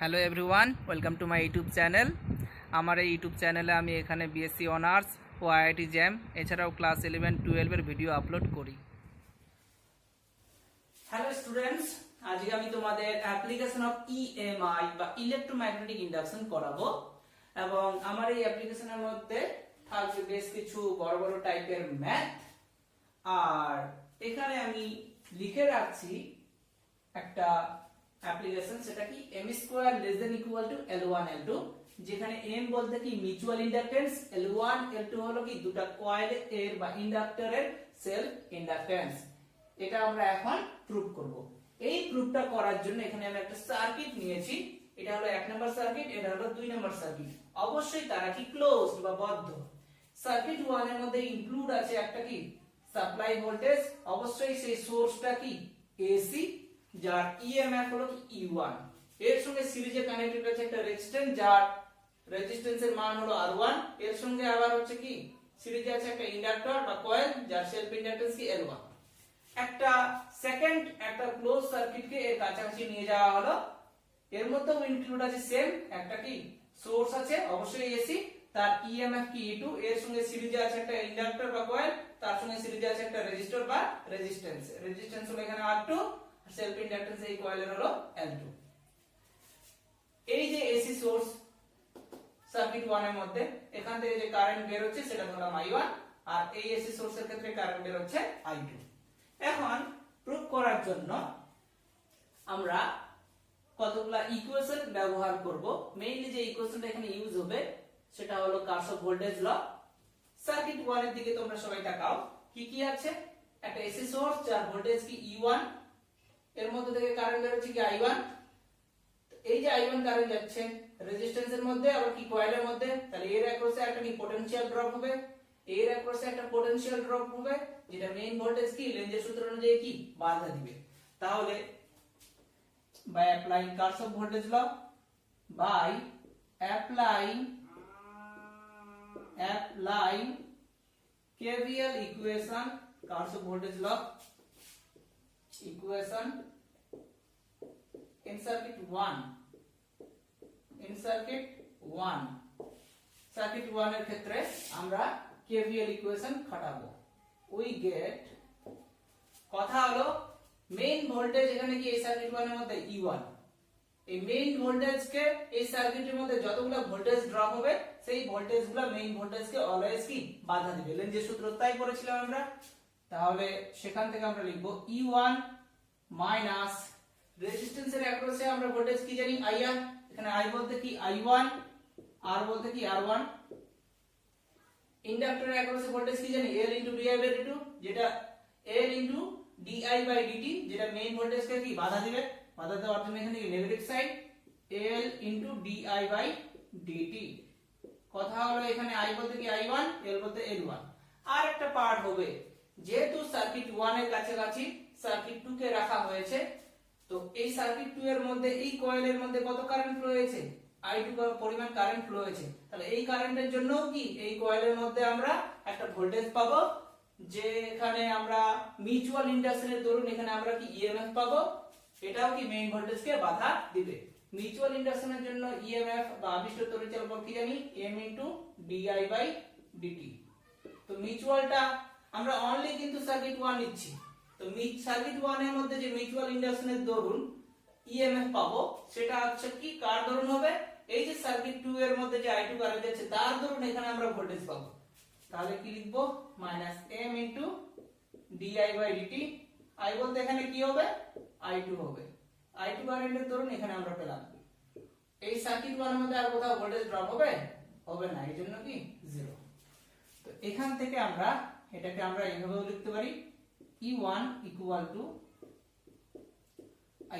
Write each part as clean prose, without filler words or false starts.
Hello everyone, welcome to my YouTube channel. আমার এই YouTube চ্যানেলে আমি এখানে বিএসসি অনার্স ও আইআইটি জ্যাম এছাড়াও ক্লাস 11-12-এর ভিডিও আপলোড করি। হ্যালো স্টুডেন্টস, আজকে আমি তোমাদের অ্যাপ্লিকেশন অফ ইএমআই বা ইলেকট্রোম্যাগনেটিক ইন্ডাকশন করাবো এবং আমার এই অ্যাপ্লিকেশনের মধ্যে থাকবে বেশ কিছু বড় বড় টাইপের ম্যাথ। আর এখানে আমি লিখে রাখছি একটা অ্যাপ্লিকেশন, সেটা কি m square less than equal two L1 L2, যেখানে m বলতে কি মিউচুয়াল ইন্ডাকটেন্স, L1 L2 হলো কি দুটো কয়েল এর বা ইন্ডাক্টরের সেলফ ইন্ডাকটেন্স। এটা আমরা এখন প্রুফ করব। এই প্রুফটা করার জন্য এখানে আমি একটা সার্কিট নিয়েছি। এটা হলো 1 নম্বর সার্কিট, এটা হলো 2 নম্বর সার্কিট। অবশ্যই তারা কি ক্লোজড বা বদ্ধ। সার্কিট 1 এর মধ্যে ইনক্লুড আছে একটা কি সাপ্লাই ভোল্টেজ, অবশ্যই সেই সোর্সটা কি এসি, যার ইএমএফ হলো E1। এর সঙ্গে সিরিজে কানেক্টেড আছে একটা রেজিস্ট্যান্স, যার রেজিস্ট্যান্সের মান হলো R1। এর সঙ্গে আবার হচ্ছে কি সিরিজে আছে একটা ইন্ডাক্টর বা কয়েল, যার সেলফ ইন্ডাকটেন্স কি L1। একটা সেকেন্ড একটা ক্লোজ সার্কিটকে এর কাছাকাছি নিয়ে যাওয়া হলো। এর মধ্যেও ইনক্লুড আছে সেম একটা কি সোর্স আছে, অবশ্যই এসি, তার ইএমএফ কি E2। এর সঙ্গে সিরিজে আছে একটা ইন্ডাক্টর বা কয়েল, তার সঙ্গে সিরিজে আছে একটা রেজিস্টর বা রেজিস্ট্যান্স। রেজিস্ট্যান্স হলো এখানে R2, সেলফ ইন্ডাকটেন্স এই কয়েলের হলো L2। এই যে এসি সোর্স সার্কিট 1 এর মধ্যে, এখান থেকে যে কারেন্ট বের হচ্ছে সেটা ধরলাম I1, আর এই এসি সোর্সের ক্ষেত্রে কারেন্ট বের হচ্ছে I2। এখন প্রুফ করার জন্য আমরা কতগুলা ইকুয়েশন ব্যবহার করব। মেইনলি যে ইকুয়েশনটা এখানে ইউজ হবে সেটা হলো কারশফ ভোল্টেজ ল। সার্কিট 1 এর দিকে তোমরা সবাই তাকাও, কি কি আছে। একটা এসি সোর্স যার ভোল্টেজ কি E1, এর মধ্যে থেকে কারেন্ট বের হচ্ছে কি I1। এই যে I1 কারেন্ট যাচ্ছে রেজিস্ট্যান্সের মধ্যে আবার কি কয়েলের মধ্যে, তাহলে এর অ্যাক্রসে একটা কি পটেনশিয়াল ড্রপ হবে, এর অ্যাক্রসে একটা পটেনশিয়াল ড্রপ হবে, যেটা মেইন ভোল্টেজ কি লেনজের সূত্র অনুযায়ী কি বাধা দিবে। তাহলে by applying Kirchhoff voltage law, by applying KVL equation, Kirchhoff voltage law equation in circuit 1, circuit 1 এর ক্ষেত্রে আমরা KVL ইকুয়েশন খাটাবো। উই গেট, কথা হলো মেইন ভোল্টেজ এখানে কি এই সার্কিট 1 এর মধ্যে E1, এই মেইন ভোল্টেজকে এই সার্কিটের মধ্যে যতগুলো ভোল্টেজ ড্রপ হবে সেই ভোল্টেজগুলো মেইন ভোল্টেজকে অলওয়েজ কি বাধা দিবে। লেনজের সূত্র তাই পড়েছিলাম আমরা। তাহলে সেখান থেকে আমরা লিখব E1 মাইনাস রেজিস্ট্যান্সের অ্যাক্রসে আমরা ভোল্টেজ কি জানি IR, এখানে I বলতে কি I1, R বলতে কি R1। ইন্ডাক্টরের অ্যাক্রসে ভোল্টেজ কি জানি L * di/dt, যেটা L * di/dt, যেটা মেইন ভোল্টেজকে কি বাধা দিবে। বাধা দেওয়ার জন্য এখানে কি নেগেটিভ সাইড L * di/dt। কথা হলো এখানে I বলতে কি I1, L বলতে L1। আর একটা পার্ট হবে, যেহেতু সার্কিট 1 এর কাছাকাছি সার্কিট 2 কে রাখা হয়েছে, তো এই সার্কিট 2 এর মধ্যে এই কয়েলের মধ্যে কত কারেন্ট ফ্লো হয়েছে I2 পরিমাণ কারেন্ট ফ্লো হয়েছে। তাহলে এই কারেন্টের জন্যও কি এই কয়েলের মধ্যে আমরা একটা ভোল্টেজ পাবো, যেখানে আমরা মিউচুয়াল ইন্ডাকশনের দরুন এখানে আমরা কি ইএমএফ পাবো, এটাও কি মেইন ভোল্টেজকে বাধা দিবে। মিউচুয়াল ইন্ডাকশনের জন্য ইএমএফ বা আবিষ্ট তড়িৎচল বল কি জানি m * di/dt। তো মিউচুয়ালটা আমরা অনলি কিন্তু সার্কিট 1 নিচ্ছি। তো সার্কিট 1 এর মধ্যে যে মিউচুয়াল ইন্ডাকশনের দরুন ইএমএফ পাবো সেটা হচ্ছে কি কার দরুন হবে, এই যে সার্কিট 2 এর মধ্যে যে I2 কারেন্ট যাচ্ছে তার দরুন এখানে আমরা ভোল্টেজ পাবো। তাহলে কি লিখবো -m * di/dt। I বলতে এখানে কি হবে I2 হবে, I2 কারেন্টের দরুন এখানে আমরা পেলাম। এই সার্কিট 1 এর মধ্যে আর কোথাও ভোল্টেজ ড্রপ হবে না, এর জন্য কি 0। তো এখান থেকে আমরা এটাকে আমরা এইভাবেও লিখতে পারি E1 =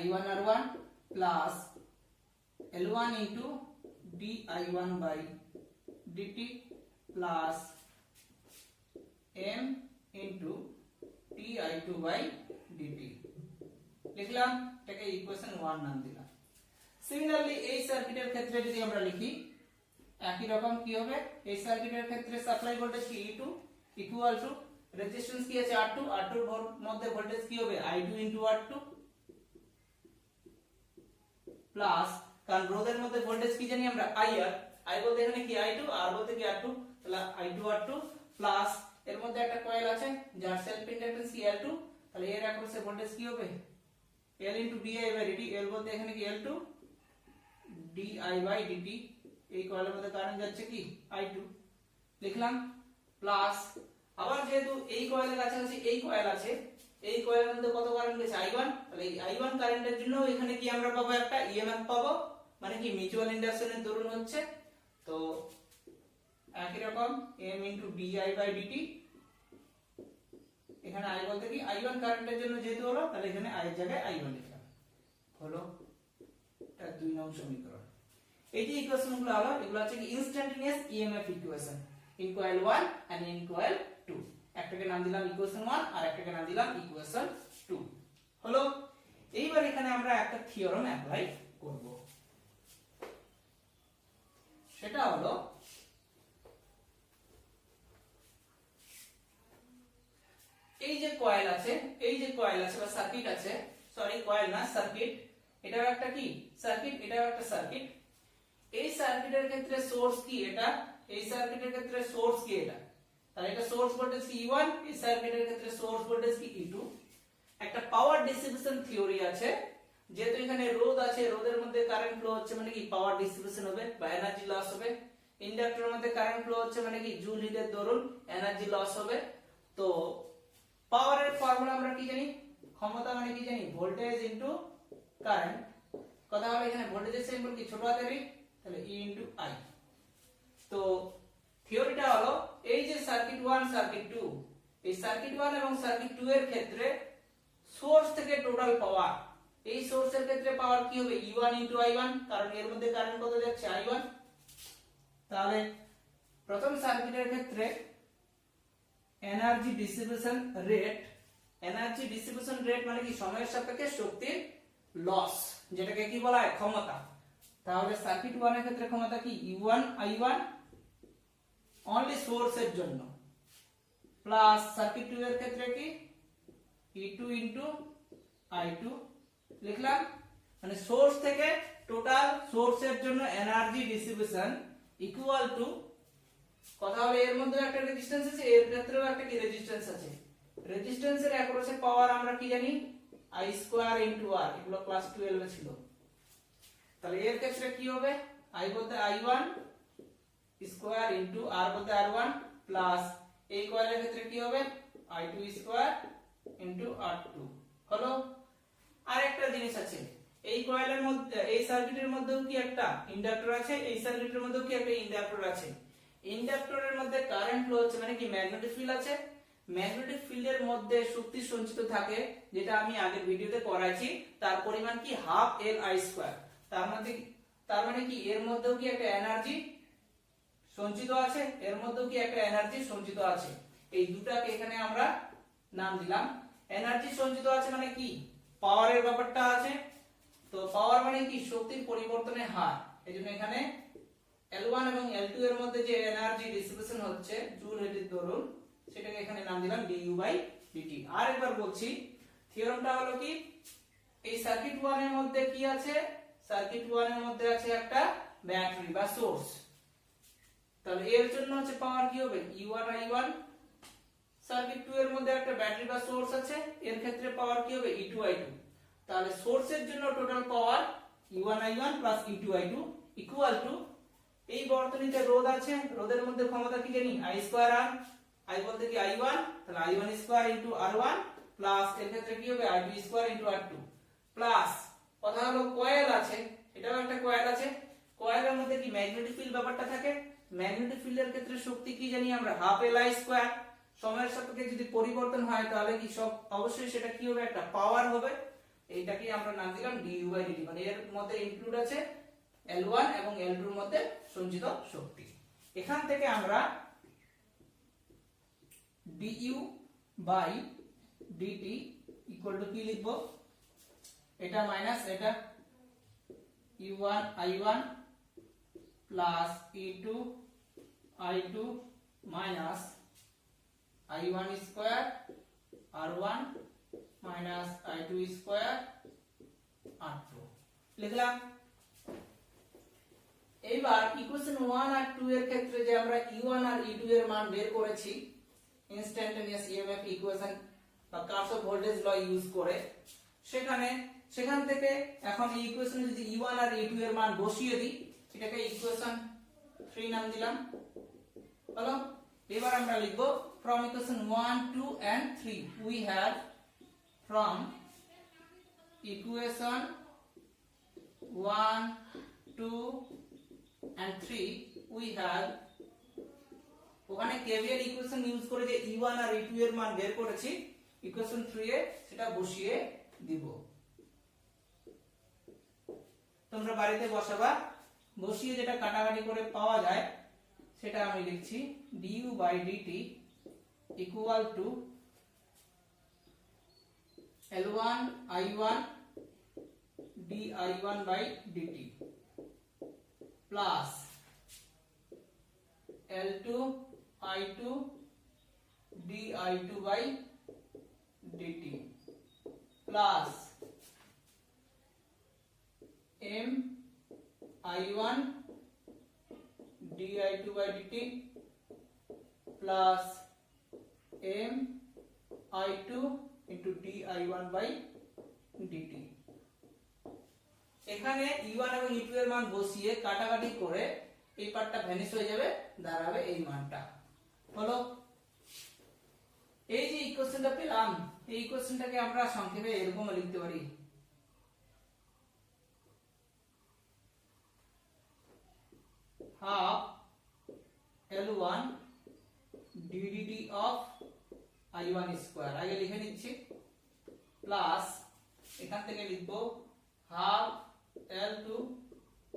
I1 R1 plus L1 * di1/dt plus m * di2/dt লিখলাম, এটাকে ইকুয়েশন 1 নাম দিলাম। সিমিলারলি এই সার্কিটের ক্ষেত্রে যদি আমরা লিখি একই রকম কি হবে, এই সার্কিটের ক্ষেত্রে সাপ্লাই ভোল্টেজ কি E2 ইকুয়াল টু রেজিস্ট্যান্স কি আছে R2, R2 এর মধ্যে ভোল্টেজ কি হবে I2 * R2 প্লাস কারণ রোধের মধ্যে ভোল্টেজ কি জানি আমরা IR, I বলতে এখানে কি I2, R বলতে কি R2, তাহলে I2 R2 প্লাস এর মধ্যে একটা কয়েল আছে যার সেলফ ইন্ডাকটেন্স কি L2, তাহলে এর অ্যাক্রসে ভোল্টেজ কি হবে L * di/dt, L বলতে এখানে কি L2 di/dt, এই কয়েলের মধ্যে কারেন্ট যাচ্ছে কি I2 লিখলাম, প্লাস আবার যেহেতু এই কয়েলের কাছাকাছি এই কয়েল আছে, এই কয়েলের মধ্যে কত কারেন্ট গেছে I1, তাহলে এই I1 কারেন্টের জন্য এখানে কি আমরা পাবো একটা EMF পাবো, মানে কি মিউচুয়াল ইন্ডাকশনের দরুন হচ্ছে। তো একই রকম M * di/dt, এখানে I বলতে কি I1 কারেন্টের জন্য যেহেতু হলো, তাহলে এখানে I এর জায়গায় I1 লিখলাম, হলো এটা 2 নং সমীকরণ। এই যে ইকুয়েশনগুলো হলো, এগুলো হচ্ছে কি instantaneous EMF equation in coil 1 and in coil 2। একটাকে নাম দিলাম ইকুয়েশন 1 আর একটাকে নাম দিলাম ইকুয়েশন 2, হলো। এইবার এখানে আমরা একটা থিওরেম অ্যাপ্লাই করব, সেটা হলো এই যে কয়েল আছে, এই যে কয়েল আছে বা সার্কিট আছে, সরি কয়েল না সার্কিট, এটাও একটা কি সার্কিট, এটাও একটা সার্কিট। এই সার্কিটের ক্ষেত্রে সোর্স কি এটা, এই সার্কিটের ক্ষেত্রে সোর্স কি এটা, তাহলে এটা সোর্স ভোল্টেজ কি E1, এই সার্কিটের ক্ষেত্রে সোর্স ভোল্টেজ কি E2। একটা পাওয়ার ডিস্ট্রিবিউশন থিওরি আছে, যেহেতু এখানে রোধ আছে, রোধের মধ্যে কারেন্ট ফ্লো হচ্ছে মানে কি পাওয়ার ডিস্ট্রিবিউশন হবে বা এনার্জি লস হবে। ইন্ডাক্টরের মধ্যে কারেন্ট ফ্লো হচ্ছে মানে কি জুল হিটের দরুন এনার্জি লস হবে। তো পাওয়ারের ফর্মুলা আমরা কি জানি, ক্ষমতা মানে কি জানি ভোল্টেজ ইনটু কারেন্ট, কথা হলো এখানে ভোল্টেজের সিম্বল কি ছোট হাতের I, তাহলে E * I। তো থিওরিটা হলো এই যে সার্কিট 1 সার্কিট 2, এই সার্কিট 1 এবং সার্কিট 2 এর ক্ষেত্রে সোর্স থেকে টোটাল পাওয়ার, এই সোর্সের ক্ষেত্রে পাওয়ার কি হবে E1 * I1, কারণ এর মধ্যে কারেন্ট কত যাচ্ছে I1। তাহলে প্রথম সার্কিটের ক্ষেত্রে energy distribution rate, energy distribution rate মানে কি সময়ের সাপেক্ষে শক্তির লস, যেটাকে কি বলা হয় ক্ষমতা। তাহলে সার্কিট 1 এর ক্ষেত্রে ক্ষমতা কি E1 I1 অনলি সোর্সের জন্য, প্লাস সার্কিট 2 এর ক্ষেত্রে কি E2 * I2 লিখলাম, মানে সোর্স থেকে টোটাল সোর্সের জন্য এনার্জি ডিস্ট্রিবিউশন ইকুয়াল টু, কথা হলো এর মধ্যে একটা রেজিস্ট্যান্স আছে, এর ক্ষেত্রেও একটা কি রেজিস্ট্যান্স আছে, রেজিস্ট্যান্সের অ্যাক্রসে পাওয়ার আমরা কি জানি I² * R, এগুলো ক্লাস 12 এ ছিল। তাহলে এর ক্ষেত্রে কি হবে I বলতে I1 স্কয়ার ইনটু R বলতে R1 প্লাস এই কয়েলের ক্ষেত্রে কি হবে I2 স্কয়ার ইনটু R2, হলো। আর একটা জিনিস আছে, এই কয়েলের মধ্যে এই সার্কিটের মধ্যেও কি একটা ইন্ডাক্টর আছে, এই সার্কিটের মধ্যেও কি একটা ইন্ডাক্টর আছে। ইন্ডাক্টরের মধ্যে কারেন্ট ফ্লো হচ্ছে মানে কি ম্যাগনেটিক ফিল্ড আছে, ম্যাগনেটিক ফিল্ডের মধ্যে শক্তি সঞ্চিত থাকে, যেটা আমি আগের ভিডিওতে করাইছি, তার পরিমাণ কি হাফ Li²। তার মানে কি এর মধ্যেও কি একটা এনার্জি সঞ্চিত আছে, এর মধ্যেও কি একটা এনার্জি সঞ্চিত আছে। এই দুটাকে এখানে আমরা নাম দিলাম এনার্জি সঞ্চিত আছে মানে কি পাওয়ারের ব্যাপারটা আছে। তো পাওয়ার মানে কি শক্তির পরিবর্তনের হার, এজন্য এখানে L1 এবং L2 এর মধ্যে যে এনার্জি ডিস্ট্রিবিউশন হচ্ছে জুল হিটের দরুন, সেটাকে এখানে নাম দিলাম du/dt। আর একবার বলছি, থিওরেমটা হলো কি এই সার্কিট 1 এর মধ্যে কি আছে, সার্কিট 1 এর মধ্যে আছে একটা ব্যাটারি বা সোর্স, তাহলে এর জন্য হচ্ছে পাওয়ার কি হবে E1 I1। সার্কিট 2 এর মধ্যে একটা ব্যাটারি বা সোর্স আছে, এর ক্ষেত্রে পাওয়ার কি হবে E2 I2। তাহলে সোর্সের জন্য total power E1 I1 plus E2 I2 equal to, এই বর্তনীতে রোধ আছে, রোধের মধ্যে ক্ষমতা কি জানি I² R, I বলতে কি I1, তাহলে I1² ইনটু R1 প্লাস এর ক্ষেত্রে কি হবে I2² ইনটু R2 প্লাস, কথা হলো কয়েল আছে, এটাও একটা কয়েল আছে, কয়েলের মধ্যে কি ম্যাগনেটিক ফিল্ড ব্যাপারটা থাকে, ম্যাগনেটিক ফিল্ডের ক্ষেত্রে শক্তি কি জানি আমরা হাফ Li²। সময়ের সাপেক্ষে যদি পরিবর্তন হয় তাহলে কি সব অবশ্যই সেটা কি হবে একটা পাওয়ার হবে, এইটাকে আমরা নাম দিলাম du/dt, মানে এর মধ্যে ইনক্লুড আছে L1 এবং L2 এর মধ্যে সঞ্চিত শক্তি। এখান থেকে আমরা du/dt ইকুয়াল টু কি লিখব, এটা মাইনাস এটা E1 I1 plus E2 I2 minus I1 square R1 minus I2 square R2 লিখলাম। এইবার ইকুয়েশন 1 আর 2 এর ক্ষেত্রে যে আমরা E1 আর E2 এর মান বের করেছি ইনস্ট্যান্টানিয়াস ইএমএফ ইকুয়েশন বা কার্শফ ভোল্টেজ ল ইউজ করে, সেখান থেকে এখন এই ইকুয়েশনে যদি E1 আর E2 এর মান বসিয়ে দিই, এটাকে ইকুয়েশন 3 নাম দিলাম। হলো, এবার আমরা লিখব from equation 1 2 and 3 we have from equation 1 2 and 3 we have ওখানে কেভিএল ইকুয়েশন ইউজ করে যে E1 আর E2 এর মান বের করেছি ইকুয়েশন 3 এ সেটা বসিয়ে দিব। তোমরা বাড়িতে বসাবা, বসিয়ে যেটা কাটাকাটি করে পাওয়া যায় সেটা আমি লিখছি du by dt equal to L1 I1 di1 by dt plus L2 I2 di2 by dt plus M I1 di2 by dt plus M I2 into di1 by dt। এখানে E1 এবং E2 এর মান বসিয়ে কাটাকাটি করে এই পার্টটা vanish হয়ে যাবে, দাঁড়াবে এই মানটা। হলো, এই যে ইকুয়েশনটা পেলাম, এই ইকুয়েশনটাকে আমরা সংক্ষেপে এরকম লিখতে পারি half L1 ddt of I1 square আগে লিখে নিচ্ছি, প্লাস এখান থেকে লিখব half L2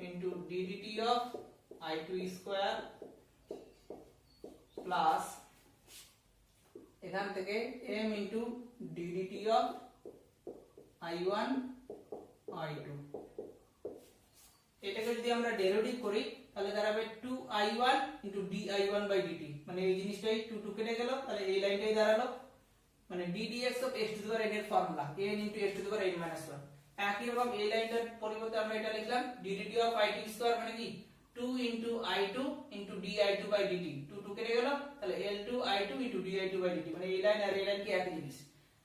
into ddt of I2 square plus এখান থেকে m into ddt of I1 I2। এটাকে যদি আমরা ডেরিভেটিভ করি তাহলে দাঁড়াবে 2I1 into di1 by dt, মানে এই জিনিসটাই 2 2 কেটে গেল, তাহলে এই লাইনটাই দাঁড়ালো, মানে ddx of x to the power n এর formula n into x to the power n minus 1। একই রকম এই লাইনটার পরিবর্তে আমরা এটা লিখলাম ddt of I2 স্কয়ার মানে কি 2 into I2 into di2 by dt, 2 2 কেটে গেল, তাহলে L2 I2 into di2 by dt, মানে এই লাইন আর এই লাইন কি একই জিনিস।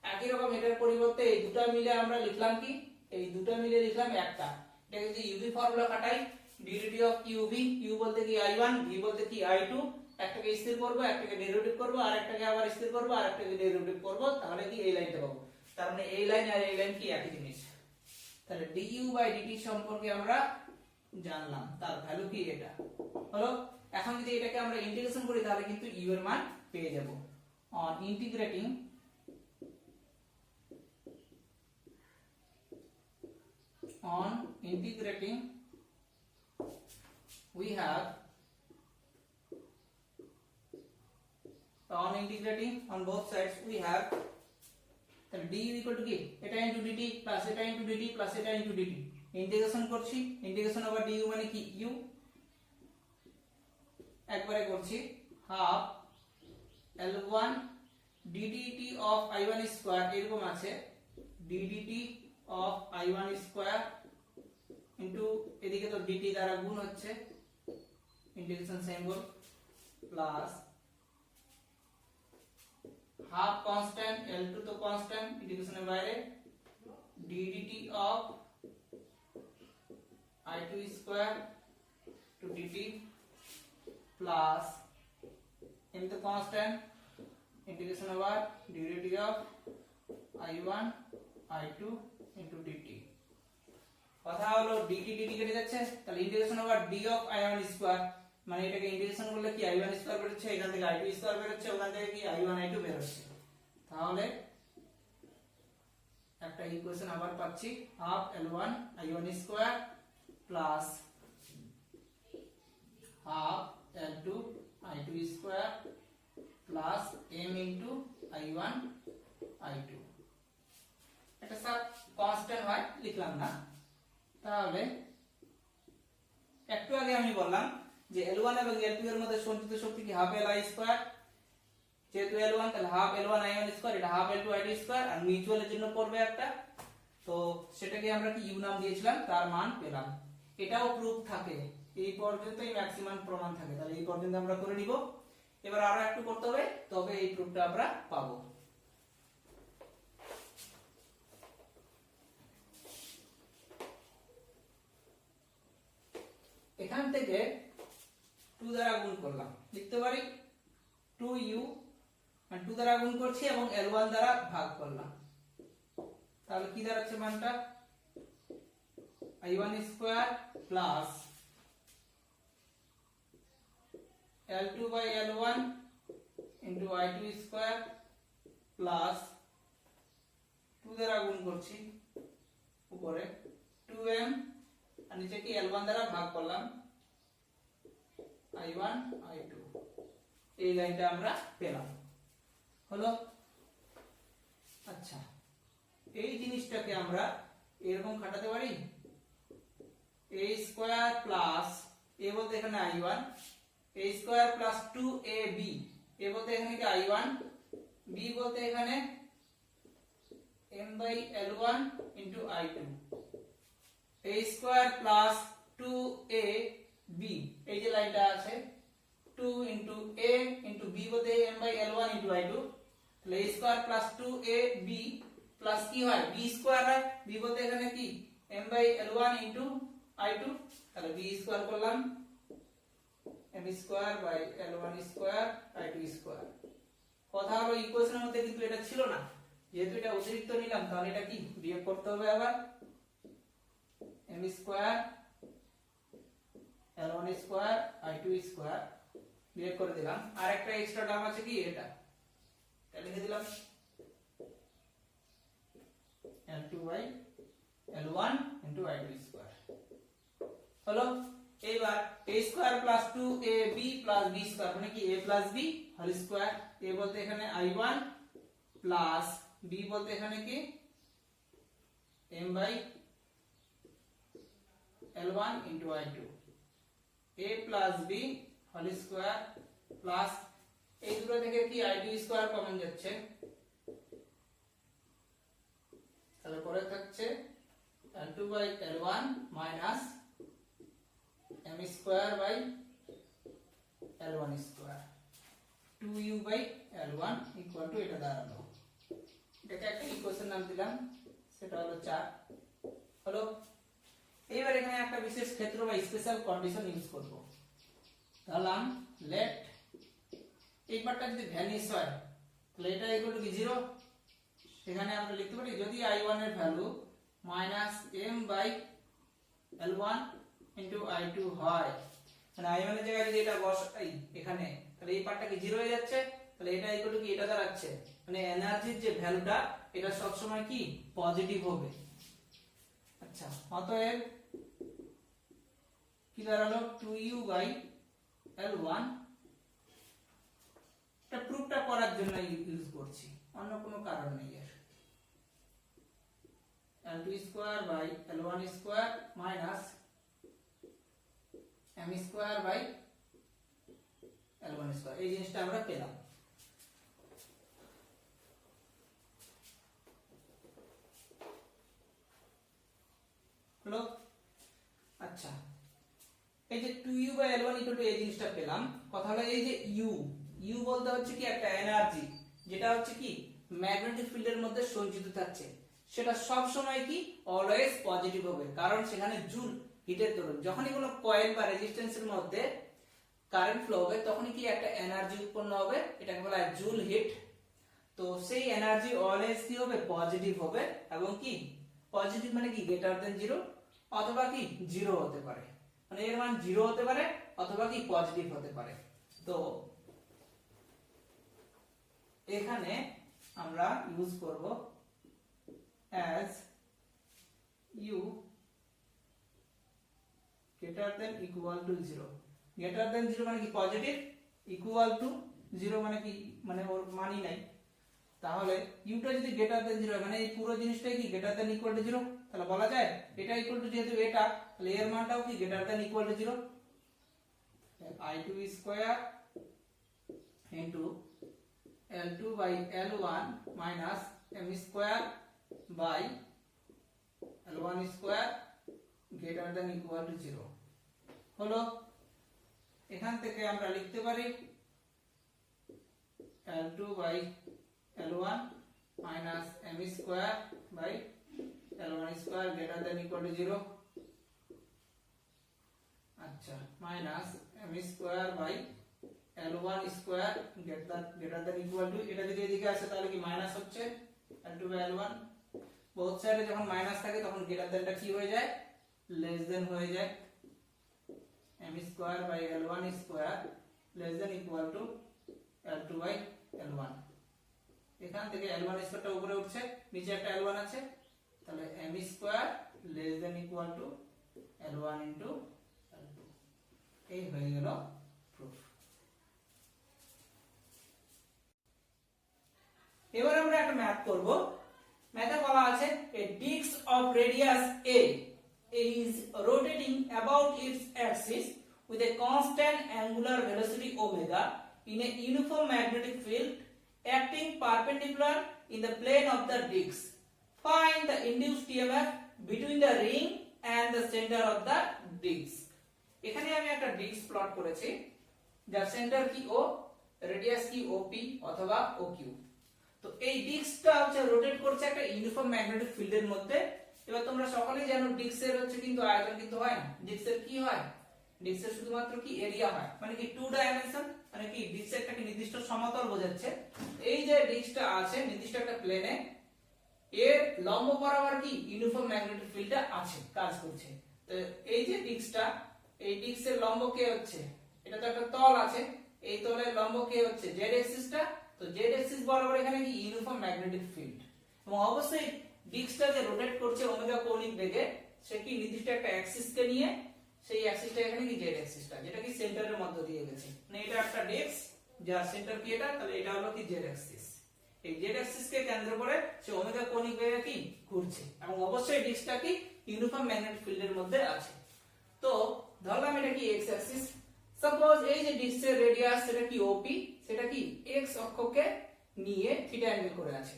একই রকম এটার পরিবর্তে এই দুটো মিলে আমরা লিখলাম কি, এই দুটো মিলে লিখলাম একটা, এটাকে যদি ইউভি ফর্মুলা খাটাই ddt of uv, u বলতে কি I1, v বলতে কি I2, একটাকে স্থির করব, একটাকে ডেরিভেটিভ করব, আর একটাকে আবার স্থির করব, আর একটাকে ডেরিভেটিভ করব, তাহলে কি এই লাইনটা পাবো। তার মানে এই লাইন আর এই লাইন কি একই জিনিস। তাহলে du by dt সম্পর্কে আমরা জানলাম, তার ভ্যালু কি এটা। হলো, এখন যদি এটাকে আমরা ইন্টিগ্রেশন করি তাহলে কিন্তু u এর মান পেয়ে যাব। On integrating we have on integrating on both sides we have তাহলে du equal to কি, এটা into dt plus এটা into dt plus এটা into dt, ইন্টিগ্রেশন করছি, ইন্টিগ্রেশন ওভার du মানে কি u, একবারে করছি half L1 ddt of I1 square এরকম আছে ddt of I1 square into এদিকে তো dt দ্বারা গুণ হচ্ছে integration symbol plus half constant L2 তো কনস্ট্যান্ট ইন্টিগ্রেশনের বাইরে ddt of I2 square to dt plus m তো constant integration over ddt of I1 I2 into dt। কথা হলো dt dt কেটে যাচ্ছে, তাহলে integration over d of I1 square, মানে এটাকে ইন্টিগ্রেশন করলে কি I1 স্কয়ার বের হচ্ছে, এখান থেকে I2 স্কয়ার বের হচ্ছে, ওখান থেকে কি I1 I2 বের হচ্ছে, তাহলে একটা ইকুয়েশন আবার পাচ্ছি half L1 I1 square plus half L2 I2 square plus m into I1 I2। এটা সব কনস্ট্যান্ট হয়, লিখলাম না। তাহলে একটু আগে আমি বললাম যে L1 এবং L2 এর মধ্যে সঞ্চিত শক্তি কি হাফ Li স্কয়ার, যেহেতু L1 তাহলে হাফ L1 I1 স্কয়ার, এটা হাফ L2 I2 স্কয়ার, আর মিউচুয়ালের জন্য পড়বে একটা, তো সেটাকে আমরা কি ইউ নাম দিয়েছিলাম, তার মান পেলাম। এটাও প্রুফ থাকে, এই পর্যন্তই ম্যাক্সিমাম প্রমাণ থাকে, তাহলে এই পর্যন্ত আমরা করে নিব। এবার আরো একটু করতে হবে, তবে এই প্রুফটা আমরা পাবো। এখান থেকে 2 দ্বারা গুণ করলাম, লিখতে পারি 2u, মানে 2 দ্বারা গুণ করছি এবং L1 দ্বারা ভাগ করলাম, তাহলে কি দাঁড়াচ্ছে মানটা i1 square plus L2 by L1 into i2 square plus 2 দ্বারা গুণ করছি উপরে 2m আর নিচে কি L1 দ্বারা ভাগ করলাম i1 i2, এই লাইনটা আমরা পেলাম, হলো। আচ্ছা, এই জিনিসটাকে আমরা এরকম খাটাতে পারি, a স্কয়ার প্লাস a বলতে এখানে i1, a square plus 2ab, a বলতে এখানে কি i1, b বলতে এখানে m by L1 into i2, a square plus 2ab, এই যে লাইনটা আছে 2 ইনটু a ইনটু b বলতে m by L1 into i2, তাহলে a square plus 2ab plus কি হয় b স্কয়ার হয়, b বলতে এখানে কি m by L1 into i2, তাহলে b স্কয়ার করলাম m square by L1 square i2 square. কথা হলো ইকুয়েশনের মধ্যে কিন্তু এটা ছিল না, যেহেতু এটা অতিরিক্ত নিলাম তাহলে এটা কি বিয়োগ করতে হবে, আবার m square L1 square i2 square বিয়োগ করে দিলাম, আর একটা এক্সট্রা টার্ম আছে কি এটা লিখে দিলাম L2 by L1 into i2 square, হলো। এবার a square plus 2ab plus b square মানে কি a plus b whole square, a বলতে এখানে i1 প্লাস b বলতে এখানে কি m by L1 into i2, a plus b whole square plus এই দুটো থেকে কি i2 স্কয়ার কমন যাচ্ছে, তাহলে পরে থাকছে L2 by L1 minus m square by L1 square, 2u by L1 equal to এটা দাঁড়ালো, এটাকে একটা ইকুয়েশন নাম দিলাম, সেটা হলো 4, হলো। এবার এখানে একটা বিশেষ ক্ষেত্র বা স্পেশাল কন্ডিশন ইউজ করব, ধরলাম লেট এই পার্টটা যদি ভ্যানিশ হয় তাহলে এটা ইকুয়াল টু কি 0, সেখানে আমরা লিখতে পারি যদি i1 এর value minus m by L1 into i2 হয়, মানে i1 এর জায়গায় যদি এটা বসাই এখানে, তাহলে এই পার্টটা কি 0 হয়ে যাচ্ছে, তাহলে এটা ইকুয়াল টু কি এটা দাঁড়াচ্ছে, মানে এনার্জির যে ভ্যালুটা এটা সব সময় কি পজিটিভ হবে। আচ্ছা, অতএব কি দাঁড়ালো 2u বাই L1, এটা প্রুফটা করার জন্য ইউজ করছি, অন্য কোনো কারণ নেই এর, L2 square by L1 square minus m square by L1 square, এই জিনিসটা আমরা পেলাম, হলো। আচ্ছা, এই যে 2u by L1 equal two এই জিনিসটা পেলাম, কথা হলো এই যে u বলতে হচ্ছে কি একটা এনার্জি, যেটা হচ্ছে কি ম্যাগনেটিক ফিল্ডের মধ্যে সঞ্চিত থাকছে, সেটা সব সময় কি অলওয়েজ পজিটিভ হবে, কারণ সেখানে জুল হিটের দরুন যখনই কোনো কয়েল বা রেজিস্ট্যান্সের মধ্যে কারেন্ট ফ্লো হবে তখনই কি একটা এনার্জি উৎপন্ন হবে, এটাকে বলা হয় জুল হিট। তো সেই এনার্জি অলওয়েজ কি হবে পজিটিভ হবে, এবং কি পজিটিভ মানে কি গ্রেটার দেন 0 অথবা কি 0 হতে পারে, মানে এর মান 0 হতে পারে অথবা কি পজিটিভ হতে পারে। তো এখানে আমরা ইউজ করব as u greater than equal to 0, greater than 0 মানে কি পজিটিভ, equal to 0 মানে কি মানে ওর মানই নাই, তাহলে u টা যদি greater than 0 মানে এই পুরো জিনিসটাই কি greater than equal to 0, তাহলে বলা যায় এটা equal to যেহেতু এটা, তাহলে এর মানটাও কি greater than equal to 0, i2 square into L2 by L1 minus m square by L1 square greater than equal to 0, হলো এখান থেকে আমরা লিখতে পারি L2 by L1 minus m square by L1 square greater than equal to 0। আচ্ছা, minus m square by L1 square greater than equal to, এটা যদি এদিকে আসে তাহলে কি মাইনাস হচ্ছে L2 বাই L1, বোথ সাইডে যখন মাইনাস থাকে তখন গ্রেটার দ্যানটা কি হয়ে যায়, লেস দেন হয়ে যায়। m square by L1 square less than equal to L2 by L1। এখান থেকে L1 স্কয়ারটা উপরে উঠছে, নিচে একটা L1 আছে, তাহলে m square less than equal two L1 into L2। এই হয়ে গেল প্রুফ। এবার আমরা একটা ম্যাথ করব। ম্যাথে বলা আছে a disc of radius a is rotating about its axis with a constant angular velocity omega in a uniform magnetic field acting perpendicular in the plane of the disc. Find the induced EMF between the ring and the center of the disc. এখানে আমি একটা disk plot করেছি যার centre কি O, radius কি OP অথবা OQ। তো এই ডিস্কটা হচ্ছে রোটেট করছে একটা ইউনিফর্ম ম্যাগনেটিক ফিল্ডের মধ্যে। এবার তোমরা সকলেই জানো ডিস্কের হচ্ছে কিন্তু আয়তন কিন্তু হয় না, ডিস্কের কি হয়, ডিস্কের শুধুমাত্র কি এরিয়া হয়, মানে কি টু ডাইমেনশন, মানে কি ডিস্কের একটা নির্দিষ্ট সমতল বোঝাচ্ছে। এই যে ডিস্কটা আছে নির্দিষ্ট একটা প্লেনে, এর লম্ব বরাবর কি ইউনিফর্ম ম্যাগনেটিক ফিল্ডটা আছে, কাজ করছে। তো এই যে ডিস্কটা, এই ডিস্কের লম্ব কে হচ্ছে, এটা তো একটা তল আছে, এই তলের লম্ব কে হচ্ছে জেড অ্যাক্সিসটা। তো জেড অ্যাক্সিস বরাবর এখানে কি ইউনিফর্ম ম্যাগনেটিক ফিল্ড, এবং অবশ্যই ডিস্কটা যে রোটেট করছে ওমেগা কৌণিক বেগে, সে কি নির্দিষ্ট একটা অ্যাক্সিস কে নিয়ে, সেই অ্যাক্সিসটা এখানে কি জেড অ্যাক্সিসটা, যেটা কি সেন্টারের মধ্যে দিয়ে গেছে, মানে এটা একটা ডিস্ক যার সেন্টার কি এটা, তাহলে এটা হলো কি জেড অ্যাক্সিস। এই জেড অ্যাক্সিস কে কেন্দ্র করে সে ওমেগা কৌণিক বেগে কি ঘুরছে, এবং অবশ্যই ডিস্কটা কি ইউনিফর্ম ম্যাগনেটিক ফিল্ডের মধ্যে আছে। তো ধরলাম এটা কি এক্স অ্যাক্সিস। সাপোজ এই যে ডিস্কের রেডিয়াস সেটা কি ওপি, সেটা কি এক্স অক্ষকে নিয়ে থিটা অ্যাঙ্গেল করে আছে।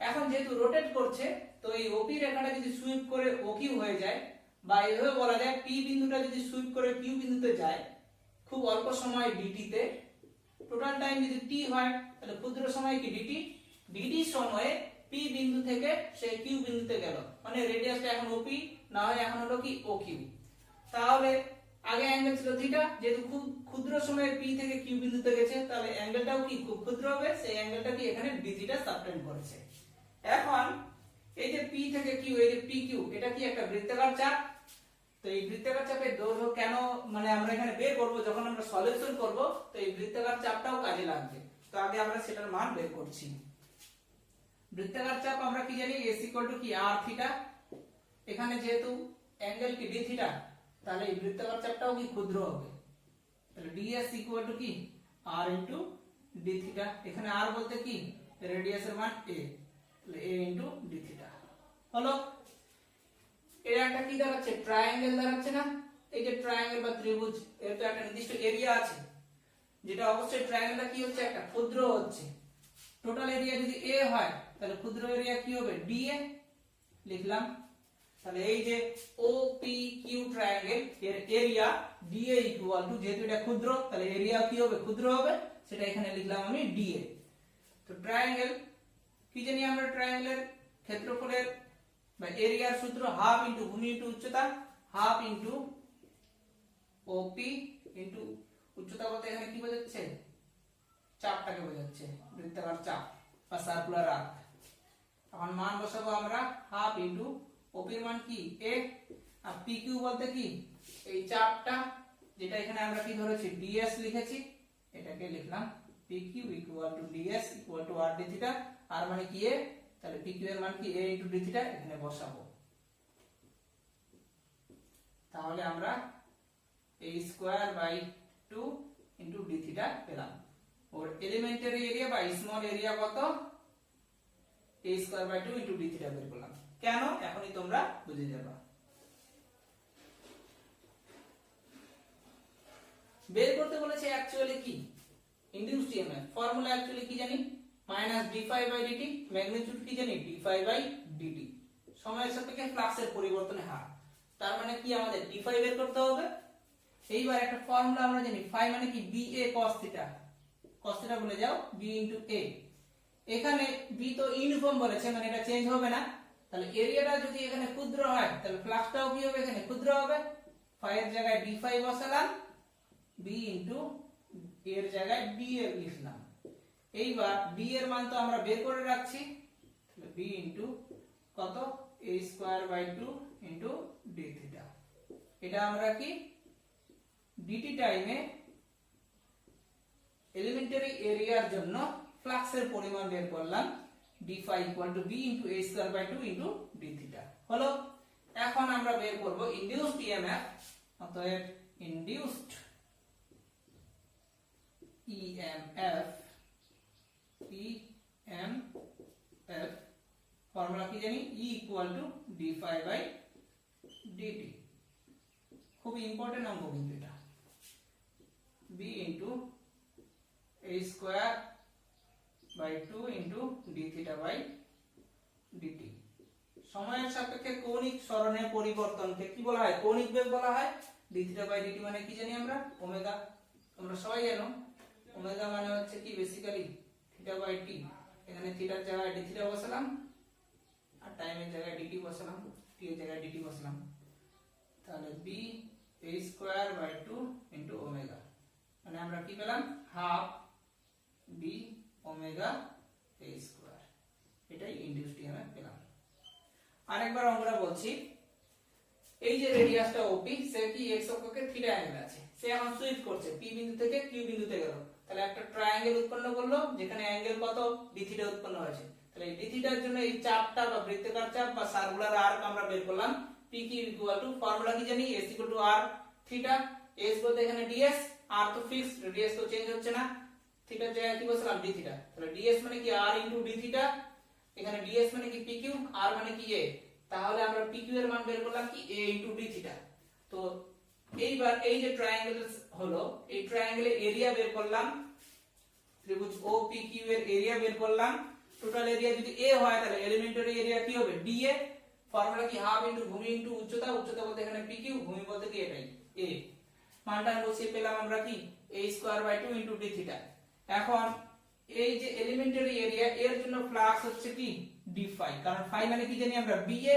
এখন যেহেতু রোটেট করছে, তো এই ওপি রেখাটা যদি সুইপ করে ওকিউ হয়ে যায়, বা এভাবে বলা যায় পি বিন্দুটা যদি সুইপ করে কিউ বিন্দুতে যায় খুব অল্প সময় ডিটি তে, টোটাল টাইম যদি টি হয় তাহলে ক্ষুদ্র সময় কি ডিটি, ডিটি সময়ে পি বিন্দু থেকে সে কিউ বিন্দুতে গেল, মানে রেডিয়াসটা এখন ওপি না হয় এখন হলো কি ওকিউ। তাহলে আগে অ্যাঙ্গেল ছিল থিটা, যেহেতু খুব ক্ষুদ্র সময়ে পি থেকে কিউ বিন্দুতে গেছে, তাহলে অ্যাঙ্গেলটাও কি খুব ক্ষুদ্র হবে, সেই অ্যাঙ্গেলটা কি এখানে ডি থিটা সাবটেন্ড করেছে। এখন এই যে পি থেকে কিউ, এই যে পি কিউ, এটা কি একটা বৃত্তাকার চাপ। তো এই বৃত্তাকার চাপের দৈর্ঘ্য কেন, মানে আমরা এখানে বের করব যখন আমরা সলিউশন করব, তো এই বৃত্তাকার চাপটাও কাজে লাগবে। তো আগে আমরা সেটার মান বের করছি। বৃত্তাকার চাপ আমরা কি জানি, s কি r থিটা। এখানে যেহেতু অ্যাঙ্গেল কি ডি থিটা, তাহলে এই বৃত্তাকার চাপটাও কি ক্ষুদ্র হবে, তাহলে ds কি r ইনটু ডি থিটা। এখানে r বলতে কি রেডিয়াসের মান a, তাহলে a ইনটু ডি থিটা হলো। এর একটা কি দাঁড়াচ্ছে, ট্রায়াঙ্গেল দাঁড়াচ্ছে না। এই যে ট্রায়াঙ্গেল বা ত্রিভুজ, এর তো একটা নির্দিষ্ট এরিয়া আছে, যেটা অবশ্যই ট্রায়াঙ্গেলটা কি হচ্ছে একটা ক্ষুদ্র হচ্ছে। টোটাল এরিয়া যদি a হয় তাহলে ক্ষুদ্র এরিয়া কি হবে dA লিখলাম। তাহলে এই যে OPQ ট্রায়াঙ্গেল এর এরিয়া dA ইকুয়াল টু, যেহেতু এটা ক্ষুদ্র তাহলে এরিয়া কি হবে ক্ষুদ্র হবে, সেটা এখানে লিখলাম আমি dA। তো ট্রায়াঙ্গেল কি জানি আমরা, ট্রায়াঙ্গেলের ক্ষেত্রফলের বা এরিয়ার সূত্র হাফ ইনটু ভূমি ইনটু উচ্চতা, হাফ ইনটু OP ইনটু উচ্চতা বলতে এখানে কি বোঝাচ্ছে, চাপটাকে বোঝাচ্ছে, বৃত্তাকার চাপ বা সার্কুলার আর্ক। এখন মান বসাবো আমরা হাফ ইনটু OP এর মান কি a, আর PQ বলতে কি এই চাপটা, যেটা এখানে আমরা কি ধরেছি ds লিখেছি, এটাকে লিখলাম PQ equal to ds equal to r d theta. আর মানে কি a, তাহলে PQ এর মান কি a ইনটু d থিটা এখানে বসাবো। তাহলে আমরা a square by 2 into d theta পেলাম। ওর এলিমেন্টারি এরিয়া বা স্মল এরিয়া কত, a square by 2 into d theta বের করলাম। কেন, এখনই তোমরা বুঝে যাবে। বের করতে বলেছে অ্যাকচুয়ালি কি ইনডিউসড ইএমএফ, ফর্মুলা অ্যাকচুয়ালি কি জানি minus d phi by dt, magnitude কি জানি d phi বাই dt, সময়ের সাপেক্ষে ফ্লাক্সের পরিবর্তনের হার। তার মানে কি আমাদের d phi বের করতে হবে, এইবার একটা ফর্মুলা আমরা জানি, ফাই মানে কি B a cos theta, cos theta বলে যাও বি ইনটু এ। এখানে বি তো ইউনিফর্ম বলেছে, মানে এটা চেঞ্জ হবে না। তাহলে এরিয়াটা যদি এখানে ক্ষুদ্র হয় তাহলে ফ্লাক্সটাও কি হবে, এখানে ক্ষুদ্র হবে। ফাই এর জায়গায় ডি ফাই বসালাম, বি ইনটু এর জায়গায় ডি এ লিখলাম। এইবার বি এর মান তো আমরা বের করে রাখছি, তাহলে বি ইনটু কত a square by 2 into d theta. এটা আমরা কি ডিটি টাইমে এলিমেন্টারি এরিয়ার জন্য ফ্লাক্সের পরিমাণ বের করলাম, d phi equal to b into a square by 2 into d theta হলো। এখন আমরা বের করব ইনডিউসড ইএমএফ, অতএব ইনডিউসড ইএমএফ, ইএমএফ ফর্মুলা কি জানি, E equal to d phi by dt। খুব ইম্পর্টেন্ট অঙ্ক কিন্তু এটা, b into a square by 2 into d theta by dt। সময়ের সাপেক্ষে কৌণিক সরণের পরিবর্তনকে কি বলা হয়, কৌণিক বেগ বলা হয়। d থিটা বাই dt মানে কি জানি আমরা, ওমেগা। তোমরা সবাই জানো ওমেগা মানে হচ্ছে কি বেসিক্যালি থিটা বাই t। এখানে থিটার জায়গায় d থিটা বসালাম আর টাইমের জায়গায় dt বসালাম, t এর জায়গায় dt বসালাম। তাহলে b a square by 2 into omega, মানে আমরা কি পেলাম, half b omega a square. এটাই ইনডিউসড ইএমএফ পেলাম। আরেকবার অঙ্কটা বলছি, এই যে রেডিয়াসটা ওপি, সে কি x অক্ষকে থিটা অ্যাঙ্গেল আছে, সে এখন সুইপ করছে p বিন্দু থেকে q বিন্দুতে গেল। তাহলে একটা ট্রায়াঙ্গেল উৎপন্ন করলো যেখানে অ্যাঙ্গেল কত d থিটা উৎপন্ন হয়েছে। তাহলে এই d থিটার জন্য এই চাপটা বা বৃত্তাকার চাপ বা সার্কুলার আর্ক আমরা বের করলাম। p q equal to formula কি জানি, s equal to r theta. s বলতে এখানে ds, r তো ফিক্সড, রেডিয়াস তো চেঞ্জ হচ্ছে না। থিটার জায়গায় কি বসালাম, d থিটা। তাহলে ds মানে কি r ইনটু d থিটা, এখানে ds মানে কি pq, r মানে কি a। তাহলে আমরা pq এর মান বের করলাম কি a ইনটু d থিটা। তো এইবার এই যে ট্রায়াঙ্গেল হলো, এই ট্রায়াঙ্গেলের এরিয়া বের করলাম, ত্রিভুজ OPQ এর এরিয়া বের করলাম। টোটাল এরিয়া যদি a হয় তাহলে এলিমেন্টারি এরিয়া কি হবে, dA। ফর্মুলা কি হাফ ইনটু ভূমি ইনটু উচ্চতা, উচ্চতা বলতে এখানে pq, ভূমি বলতে কি এটাই a। মানটা বসিয়ে পেলাম আমরা কি a square by 2 into d theta. এখন এই যে এলিমেন্টারি এরিয়া, এর জন্য ফ্লাক্স হচ্ছে কি d phi, কারণ phi মানে কি জানি আমরা ba।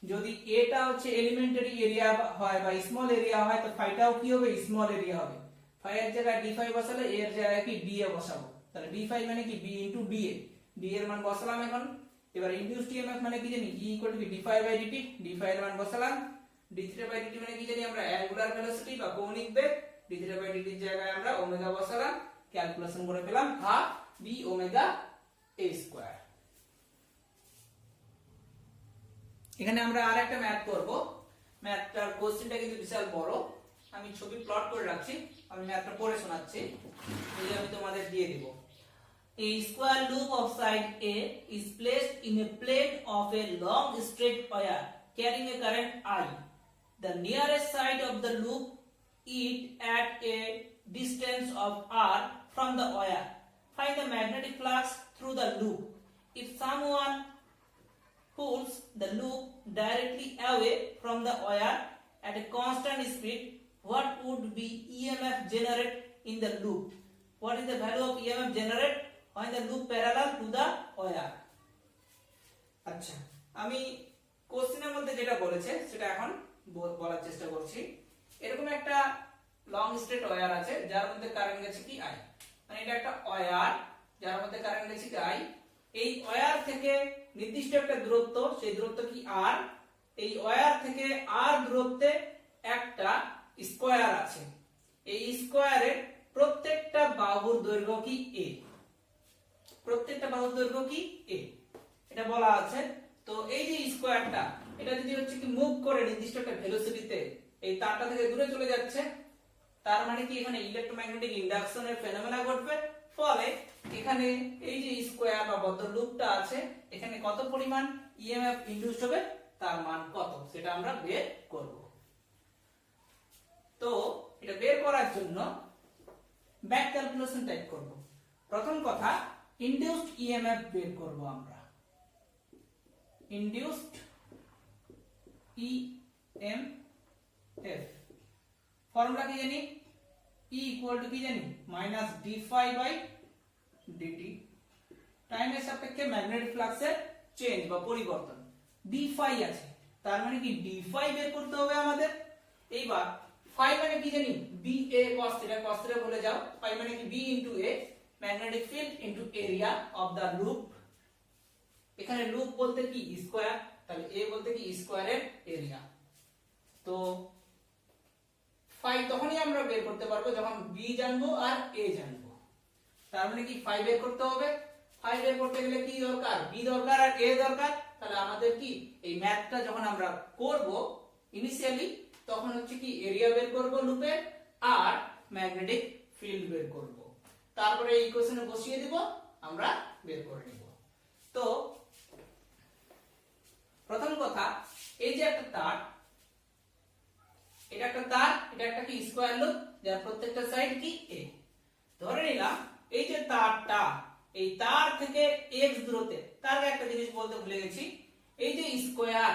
যদি এটা হচ্ছে এলিমেন্টারি এরিয়া হয় বা স্মল এরিয়া হয় তো ফাইটাও কি হবে, স্মল এরিয়া হবে। phi এর জায়গায় d phi বসালে এর জায়গায় কি da বসাবো, তাহলে d phi মানে কি b ইনটু da। d এর মান বসালাম এখন। এবার ইনডিউসড ইএমএফ মানে কি জানি, E equal to d phi by dt, d phi এর মান বসালাম। d থিটা বাই dt মানে কি জানি আমরা অ্যাঙ্গুলার ভেলোসিটি বা কৌণিক বেগ, d থিটা বাই dt এর জায়গায় আমরা ওমেগা বসালাম। ক্যালকুলেশন করে পেলাম half b omega a square. এখানে আমরা আরেকটা ম্যাথ করব। ম্যাথটার কোশ্চেনটা কিন্তু বিশাল বড়, আমি ছবি প্লট করে রাখছি, আমি ম্যাথটা পড়ে শোনাচ্ছি, এই আমি তোমাদের দিয়ে দেব। A square loop of side A is placed in a plane of a long straight wire carrying a current I. The nearest side of the loop is at a distance of r from the wire. Find the magnetic flux through the loop. If someone pulls the loop directly away from the wire at a constant speed, what would be EMF generated in the loop? What is the value of EMF generated when the loop parallel to the wire? আচ্ছা, আমি কোশ্চেনের মধ্যে যেটা বলেছে সেটা এখন বলার চেষ্টা করছি। এরকম একটা লং স্ট্রেট ওয়্যার আছে যার মধ্যে কারেন্ট গেছে কি I, মানে এটা একটা ওয়্যার যার মধ্যে কারেন্ট গেছে কি I। এই ওয়্যার থেকে নির্দিষ্ট একটা দূরত্ব, সেই দূরত্ব কি r। এই ওয়্যার থেকে r দূরত্বে একটা স্কয়ার আছে। এই স্কয়ারের প্রত্যেকটা বাহুর দৈর্ঘ্য কি a, প্রত্যেকটা বাহুর দৈর্ঘ্য কি a, এটা বলা আছে। তো এই যে স্কয়ারটা, এটা যদি হচ্ছে কি মুভ করে নির্দিষ্ট একটা ভেলোসিটিতে এই তারটা থেকে দূরে চলে যাচ্ছে, তার মানে কি এখানে ইলেকট্রোম্যাগনেটিক ইন্ডাকশনের ফেনোমেনা ঘটবে। ফলে এখানে এই যে স্কয়ার বা বদ্ধ লুপটা আছে, এখানে কত পরিমাণ ইএমএফ ইনডিউসড হবে তার মান কত সেটা আমরা বের করব। তো এটা বের করার জন্য ব্যাক ক্যালকুলেশন টাইপ করব। প্রথম কথা, ইনডিউসড ইএমএফ বের করব আমরা। ইনডিউসড ইএমএফ ফর্মুলা কি জানি E ইকুয়াল টু কি জানি minus d phi by dt, টাইমের সাপেক্ষে ম্যাগনেটিক ফ্লাক্সের চেঞ্জ বা পরিবর্তন। ডি ফাই আছে, তার মানে কি ডি ফাই বের করতে হবে আমাদের। এইবার ফাই মানে কি জানি b a cos theta, cos theta বলে যাও। ফাই মানে কি b into a magnetic field into area of the loop. এখানে লুপ বলতে কি স্কয়ার, তাহলে এ বলতে কি স্কয়ারের এরিয়া। তো ফাই তখনই আমরা বের করতে পারবো যখন বি জানবো আর এ জানবো। তার মানে কি ফাই বের করতে হবে। ফাই বের করতে গেলে কি দরকার, বি দরকার আর এ দরকার। তাহলে আমাদের কি এই ম্যাথটা যখন আমরা করব ইনিশিয়ালি, তখন হচ্ছে কি এরিয়া বের করব লুপের আর ম্যাগনেটিক ফিল্ড বের করব। তারপরে এই ইকুয়েশনে বসিয়ে দিব, আমরা বের করে নিব। তো প্রথম কথা, এই যে একটা তার, এটা একটা তার, এটা একটা কি স্কয়ার লুপ যার প্রত্যেকটা সাইড কি a। ধরে নিলাম এই যে তারটা, এই তার থেকে x দূরত্বে, তার একটা জিনিস বলতে ভুলে গেছি, এই যে স্কয়ার,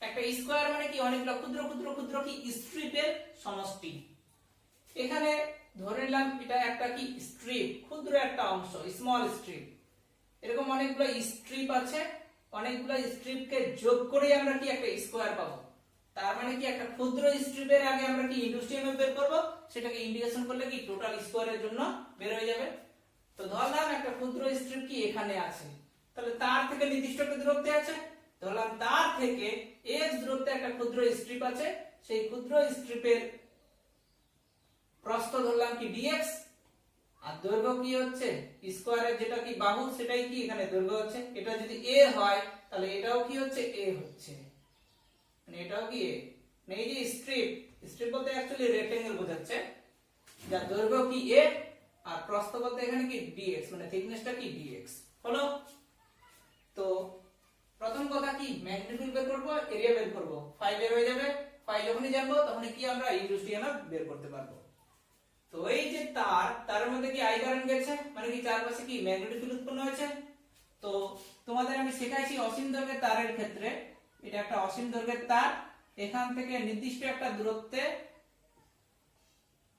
একটা স্কয়ার মানে কি অনেকগুলো ক্ষুদ্র ক্ষুদ্র ক্ষুদ্র কি স্ট্রিপের সমষ্টি। এখানে ধরে নিলাম এটা একটা কি স্ট্রিপ, ক্ষুদ্র একটা অংশ, স্মল স্ট্রিপ। এরকম অনেকগুলো স্ট্রিপ আছে, অনেকগুলো স্ট্রিপকে যোগ করে আমরা কি একটা স্কয়ার পাবো। তার মানে কি একটা ক্ষুদ্র স্ট্রিপের আগে আমরা কি ইন্ডুসিএমএফ বের করব, সেটাকে ইন্টিগ্রেশন করলে কি টোটাল স্কয়ারের জন্য বের হয়ে যাবে। তো ধরলাম একটা ক্ষুদ্র স্ট্রিপ কি এখানে আছে, তাহলে তার থেকে নির্দিষ্ট একটা দূরত্বে আছে। ধরলাম তার থেকে x দূরত্বে একটা ক্ষুদ্র স্ট্রিপ আছে, সেই ক্ষুদ্র স্ট্রিপের প্রস্থ ধরলাম কি dx, আর দৈর্ঘ্য কি হচ্ছে স্কয়ারের যেটা কি বাহু, সেটাই কি এখানে দৈর্ঘ্য হচ্ছে। এটা যদি a হয় তাহলে এটাও কি হচ্ছে a হচ্ছে, মানে এটাও কি a। মানে এই যে স্ট্রিপ, স্ট্রিপ বলতে অ্যাকচুয়ালি রেক্টেঙ্গেল বোঝাচ্ছে, যার দৈর্ঘ্য কি a আর প্রস্থ বলতে এখানে কি dx, মানে থিকনেসটা কি dx হলো। তো প্রথম কথা কি ম্যাগনেটিক ফিল্ড বের করব, এরিয়া বের করব, ফাই বের হয়ে যাবে। ফাই যখনই জানবো তখনই কি আমরা ইন্ডুসিএমএফ বের করতে পারবো। তো এই যে তারের মধ্যে কি আই কারেন্ট গেছে, মানে কি চারপাশে কি ম্যাগনেটিক ফিল্ড উৎপন্ন হয়েছে। তো তোমাদের আমি শেখাইছি অসীম দৈর্ঘ্যের তারের ক্ষেত্রে, এটা একটা অসীম দৈর্ঘ্যের তার, এখান থেকে নির্দিষ্ট একটা দূরত্বে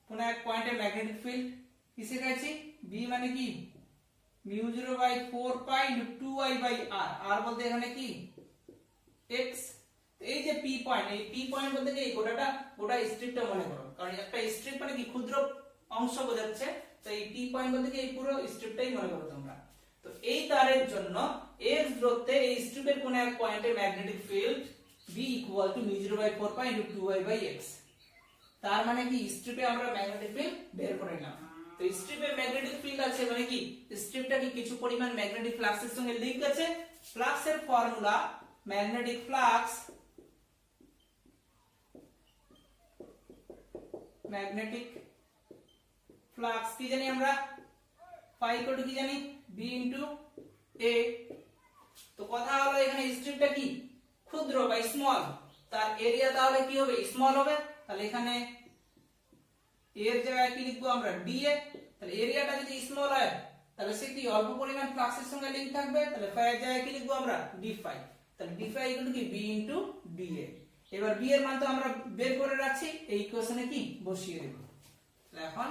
কোন এক পয়েন্টে ম্যাগনেটিক ফিল্ড কি শেখাইছি, বি মানে কি mu 0/4 into 2i by r, r বলতে এখানে কি x। এই যে পি পয়েন্ট, এই পি পয়েন্ট বলতে কি গোটা স্ট্রিপটা মনে করো, কারণ একটা স্ট্রিপ মানে কি ক্ষুদ্র অংশ বোঝাচ্ছে। তো এই পি পয়েন্ট বলতে কি এই পুরো স্ট্রিপটাই মনে করো তোমরা। তো এই তারের জন্য x দূরত্বে এই স্ট্রিপের কোন এক পয়েন্টে magnetic field b equal to mu 0/4 into 2i by x। তার মানে কি স্ট্রিপে আমরা ম্যাগনেটিক ফিল্ড বের করে নিলাম। তো স্ট্রিপে ম্যাগনেটিক ফিল্ড আছে মানে কি স্ট্রিপটা কি কিছু পরিমাণ ম্যাগনেটিক ফ্লাক্সের সঙ্গে লিংক আছে। ফ্লাক্সের formula magnetic flux, magnetic flux কি জানি আমরা, ফাই ইকুয়াল টু কি জানি b ইনটু a। তো কথা হলো এখানে স্ট্রিপটা কি ক্ষুদ্র বা স্মল, তার এরিয়া তাহলে কি হবে স্মল হবে। তাহলে এখানে এর জায়গায় কি লিখবো আমরা dA। তাহলে এরিয়াটা যদি স্মল হয় তাহলে সে কি অল্প পরিমাণ ফ্লাক্সের সঙ্গে লিংক থাকবে, তাহলে ফাই এর জায়গায় কি লিখবো আমরা d ফাই। তাহলে d ফাই ইকুয়াল টু কি b ইনটু dA। এবার b এর মান তো আমরা বের করে রাখছি, এই ইকুয়েশনে কি বসিয়ে দেব। তাহলে এখন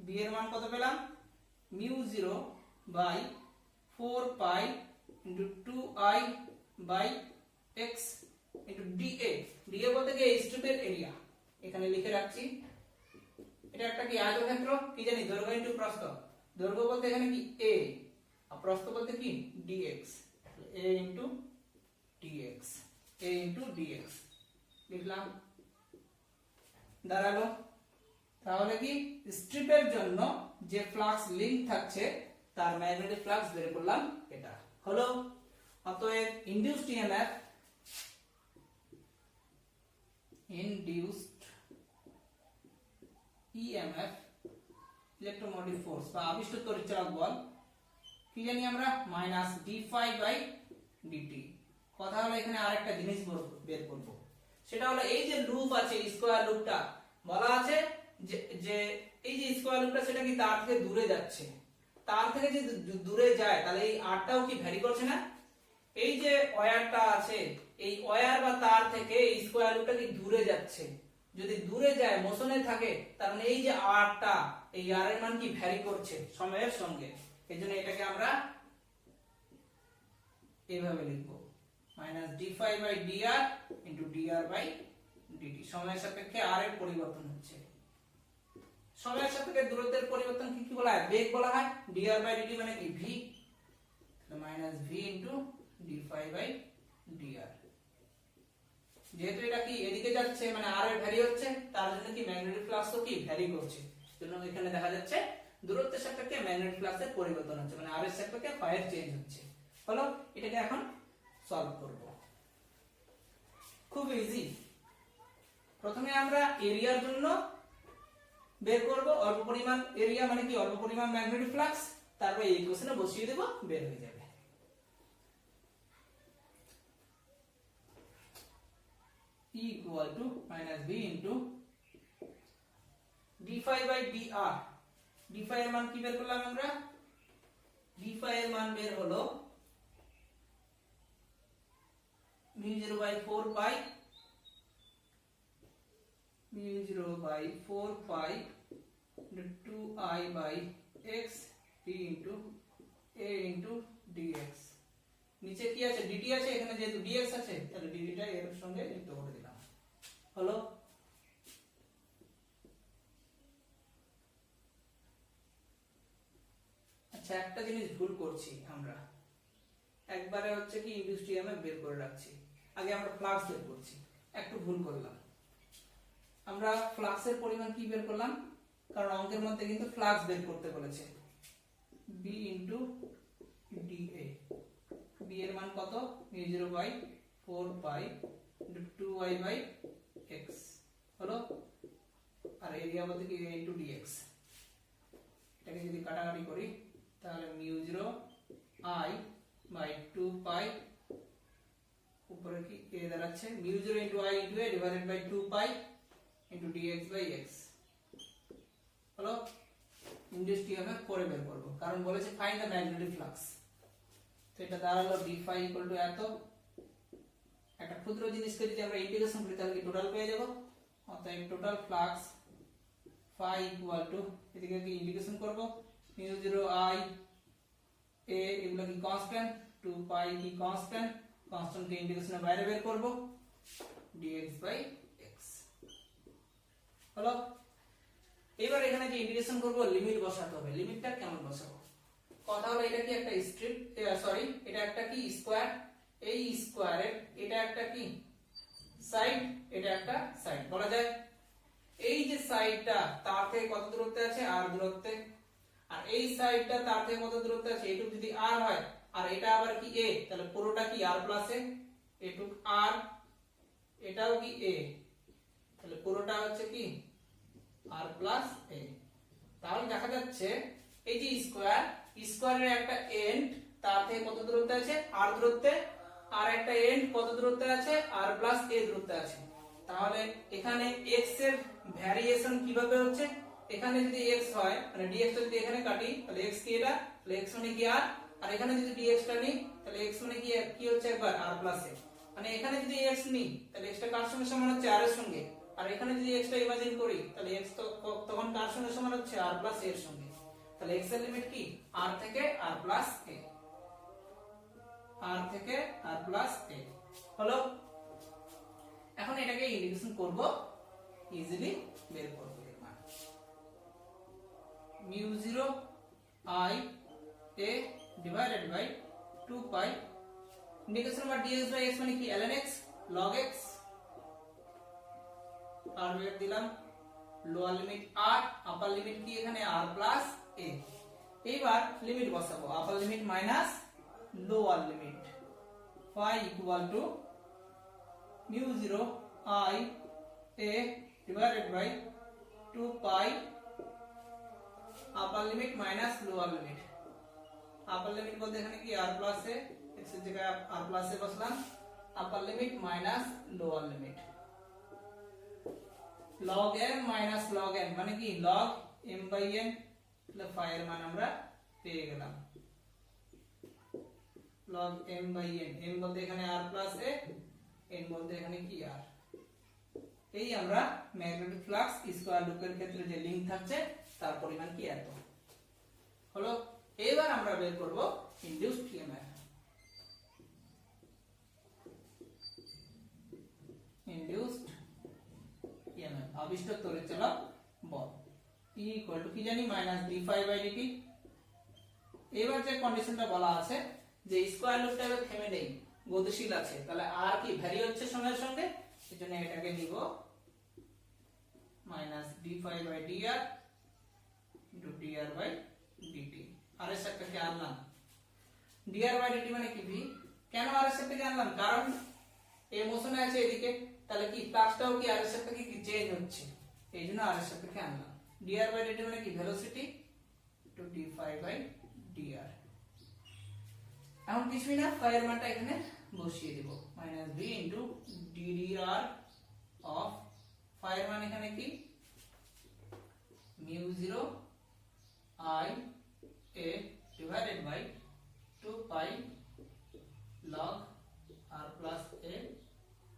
b এর মান কত পেলাম, mu 0/4 into 2i by x into dA। dA বলতে কি স্ট্রিপের এরিয়া, এখানে লিখে রাখছি। এটা একটা কি আয়তক্ষেত্র, কি জানি দৈর্ঘ্য ইনটু প্রস্থ। দৈর্ঘ্য বলতে এখানে কি a আর প্রস্থ বলতে কি dx, a into dx, a into dx লিখলাম, দাঁড়ালো। তাহলে কি স্ট্রিপের জন্য যে ফ্লাক্স লিংক থাকছে তার ম্যাগনেটিক ফ্লাক্স বের করলাম, এটা হলো। অতএব induced EMF, induced EMF electromotive force বা আবিষ্ট তড়িৎচালক বল কি জানি আমরা minus d phi by dt। কথা হলো এখানে আরেকটা জিনিস বের করব, সেটা হলো এই যে লুপ আছে স্কয়ার লুপটা, বলা আছে যে এই যে স্কয়ার লুপটা সেটা কি তার থেকে দূরে যাচ্ছে। তার থেকে যদি দূরে যায় তাহলে এই আরটাও কি ভ্যারি করছে না। এই যে ওয়্যারটা আছে, এই ওয়্যার বা তার থেকে এই স্কয়ার লুপটা কি দূরে যাচ্ছে। যদি দূরে যায় মোশনে থাকে তার মানে এই যে আরটা এই আর এর মান কি ভ্যারি করছে সময়ের সঙ্গে, এজন্য এটাকে আমরা এইভাবে লিখব -d∅/dr * dr/dt। সময়ের সাপেক্ষে r এর পরিবর্তন হচ্ছে, সময়ের সাপেক্ষে দূরত্বের পরিবর্তন কি বলা হয়? বেগ বলা হয়। dr/dt মানে কি v, তাহলে -v * d∅/dr। যেহেতু এটা কি এদিকে যাচ্ছে মানে r এর ভ্যারি হচ্ছে, তার জন্য কি ম্যাগনেটিক ফ্লাক্সও কি ভ্যারি করছে, জন্য এখানে দেখা যাচ্ছে দূরত্বের সাপেক্ষে ম্যাগনেটিক ফ্লাক্সের পরিবর্তন হচ্ছে, মানে r এর সাপেক্ষে φ এর চেঞ্জ হচ্ছে। হলো, এটাকে এখন সলভ করব। খুব ইজি। প্রথমে আমরা এরিয়ার জন্য বের করব, অল্প পরিমাণ এরিয়া মানে কি অল্প পরিমাণ ম্যাগনেটিক ফ্লাক্স, তারপর এই ইকুয়েশনে বসিয়ে দেব, বের হয়ে যাবে। E equal to -v into d∅/dr। d∅ এর মান কি বের করলাম আমরা? d∅ এর মান বের হলো μ0/4 pi 2I/x t into a into dx। নিচে কি আছে? dt আছে, এখানে যেহেতু dx আছে তাহলে dt টা এর সঙ্গে যুক্ত করে দিলাম। হলো, আচ্ছা একটা জিনিস ভুল করছি আমরা, একবারে হচ্ছে কি ইন্ডিউসড ইএমএফ বের করে রাখছি, আগে আমরা ফ্লাক্স বের করছি, একটু ভুল করলাম। আমরা ফ্লাক্সের পরিমাণ কি বের করলাম, কারণ অঙ্কের মধ্যে কিন্তু ফ্লাক্স বের করতে বলেছে, b into dA। b এর মান কত? μ0/4 pi 2I/x। হলো, আর এরিয়া বলতে কি a into dx। এটাকে যদি কাটাকাটি করি তাহলে μ0I/2 pi উপরে কি a দাঁড়াচ্ছে μ0 into I into a divided by 2 pi into dx/x। হলো, ইনডিউসড ইএমএফ পরে বের করব, কারণ বলেছে ফাইন্ড দ্য ম্যাগনেটিক ফ্লাক্স। তো এটা দাঁড়ালো d∅ এত। একটা ক্ষুদ্র জিনিসকে যদি আমরা ইন্টিগ্রেশন করি তাহলে কি টোটাল পেয়ে যাব, অতএব total flux phi equal to, এদিকে কি ইন্টিগ্রেশন করব, μ0 I a এগুলো কি কনস্ট্যান্ট, 2 pi কি কনস্ট্যান্ট, কনস্ট্যান্ট কে ইন্টিগ্রেশনের বাইরে বের করব, dx/x। হলো, এবার এখানে যে ইন্টিগ্রেশন করব লিমিট বসাতে হবে। লিমিটটা কেমন বসাবো? কথা হলো এটা কি একটা স্ট্রিপ, সরি এটা একটা কি স্কয়ার, এই স্কয়ারের এটা একটা কি সাইড, এটা একটা সাইড বলা যায়। এই যে সাইডটা তার থেকে কত দূরত্বে আছে? r দূরত্বে। আর এই সাইডটা তার থেকে কত দূরত্বে আছে? এটুক যদি r হয় আর এটা আবার কি a, তাহলে পুরোটা কি r প্লাস a, এটুক r, এটাও কি a, তাহলে পুরোটা হচ্ছে কি r প্লাস a। তাহলে দেখা যাচ্ছে এই যে স্কয়ার, স্কয়ারের একটা এন্ড তার থেকে কত দূরত্বে আছে? r দূরত্বে, আর একটা এন্ড কত দূরত্বে আছে? r প্লাস a দূরত্বে আছে। তাহলে এখানে x এর ভ্যারিয়েশন কিভাবে হচ্ছে? এখানে যদি x হয় মানে dx টা যদি এখানে কাটি তাহলে x কি এটা, তাহলে x মানে কি r, আর এখানে যদি dx টা নিই তাহলে x মানে কি হচ্ছে একবার r প্লাস a। মানে এখানে যদি x নিই তাহলে x টা কার সঙ্গে সমান হচ্ছে r এর সঙ্গে, আর এখানে যদি x টা ইমাজিন করি তাহলে x তো তখন কার সঙ্গে সমান হচ্ছে r প্লাস a এর সঙ্গে। তাহলে x এর লিমিট কি r থেকে r প্লাস a, r থেকে r প্লাস a। হলো, এখন এটাকে ইন্টিগ্রেশন করব, ইজিলি বের করব এর মান μ0 I a divided by 2 pi integration বা dx/x মানে কি ln x log x, আর বের দিলাম লোয়ার লিমিট r, আপার লিমিট কি এখানে r প্লাস a। এইবার লিমিট বসাবো, upper limit minus lower limit, phi equal to μ0 I a divided by 2 pi upper limit minus lower limit. Upper limit বলতে এখানে কি r plus a, x এর জায়গায় r plus a বসলাম, আপার limit minus lower limit, log m minus log n মানে কি log m/n, তাহলে phi এর মান আমরা পেয়ে গেলাম log m/n। m বলতে এখানে r প্লাস a, n বলতে এখানে কি r। এই আমরা ম্যাগনেটিক ফ্লাক্স স্কয়ার লুপের ক্ষেত্রে যে লিংক থাকছে তার পরিমাণ কি এত হলো। এবার আমরা বের করব ইনডিউসড ইএমএফ। ইনডিউসড ইএমএফ আবিষ্ট তড়িৎচালক বল E ইকুয়াল টু কি জানি minus d phi by dt। এবার যে কন্ডিশনটা বলা আছে যে স্কয়ার লুপটা থেমে নেই, গতিশীল আছে, তাহলে আর কি ভ্যারি হচ্ছে সময়ের সঙ্গে, এজন্য এটাকে নিব minus d phi by dr into dr by dt। আর এর সাথে কি আনলাম dr বাই dt মানে কি v। কেন আর এর সাথে কি আনলাম, কারণ এই মোশনে আছে এদিকে, তাহলে কি ফ্লাক্সটাও কি আর এর সাথে কি চেঞ্জ হচ্ছে, এইজন্য আর এর সাথে কি আনলাম। dr বাই dt মানে কি velocity to d phi by dr। এখন কিছুই না, phi এর মানটা এখানে বসিয়ে দেব minus v into ddr of phi এর মান এখানে কি mu 0 I a divided by 2 pi log r plus a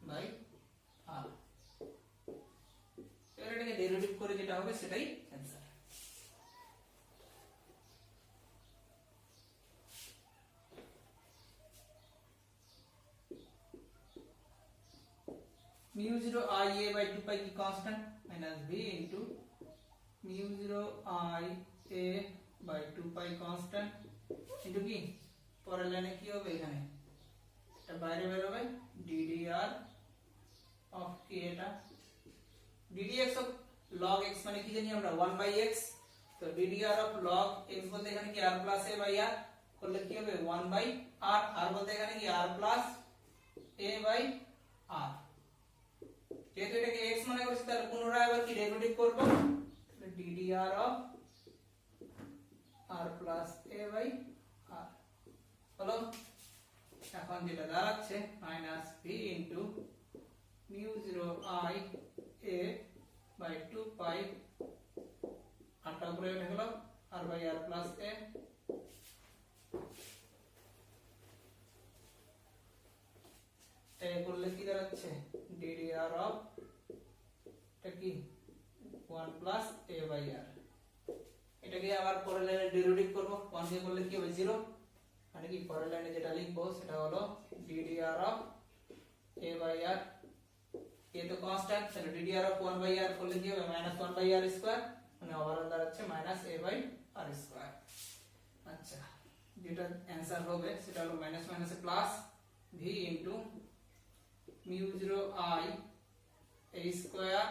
by r। এবার এটাকে ডেরিভেটিভ করে যেটা হবে সেটাই answer. mu 0 I a by 2 pi की constant minus v into mu 0 I a by 2 pi constant into কি পরের লাইনে কি হবে, এখানে এটা বাইরে বের হবে ddr of কি এটা ddx of log x মানে কি জানি আমরা 1 by x, তো ddr of log x বলতে এখানে কি r plus a by r করলে কি হবে 1 by r, r বলতে এখানে কি r plus a by r। যেহেতু এটাকে x মনে করছি তাহলে পুনরায় আবার কি ডেরিভেটিভ করব, তাহলে ddr of r plus a by r হলো। এখন যেটা দাঁড়াচ্ছে minus v into mu 0 I a by 2 pi আটটা উপরে উঠে গেল r by r plus a এই করলে কি দাঁড়াচ্ছে ddr of এটা কি 1 plus a by r। এটাকে আবার পরের লাইনে ডেরিভেটিভ করব, 1 দিয়ে করলে কি হবে 0, মানে কি পরের লাইনে যেটা লিখবো সেটা হলো ddr of a by r, এ তো কনস্ট্যান্ট, তাহলে ddr of 1 by r করলে কি হবে মাইনাস 1 by r স্কয়ার, মানে ওভারঅল দাঁড়াচ্ছে minus a by r square. আচ্ছা, যেটা অ্যানসার হবে সেটা হলো মাইনাস মাইনাসে plus v into mu 0 I a square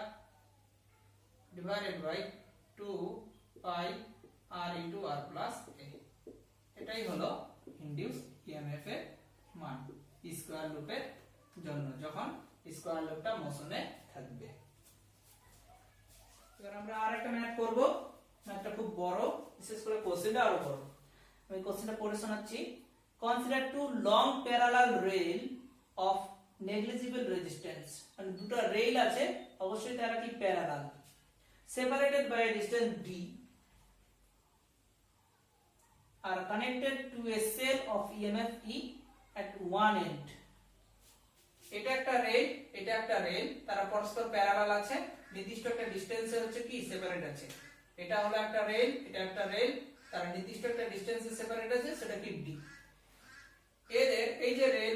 divided by 2 pi r into r plus a। এটাই হলো ইনডিউসড ইএমএফ এর মান স্কয়ার লুপের জন্য, যখন স্কয়ার লুপটা মোশনে থাকবে। এবার আমরা আরেকটা ম্যাথ করব, ম্যাথটা খুব বড়, বিশেষ করে কোশ্চেনটা আরো বড়। আমি কোশ্চেনটা পড়ে শোনাচ্ছি। Consider to long parallel rail of negligible resistance, মানে দুটো রেল আছে, অবশ্যই তারা কি parallel, separated by a distance d are connected to a cell of EMF E at one end। এটা একটা রেল, এটা একটা রেল, তারা পরস্পর প্যারালাল আছে, নির্দিষ্ট একটা ডিসটেন্সে হচ্ছে কি সেপারেট আছে। এটা হলো একটা রেল, এটা একটা রেল, তারা নির্দিষ্ট একটা ডিসটেন্সে সেপারেট আছে, সেটা কি d। এদের এই যে রেল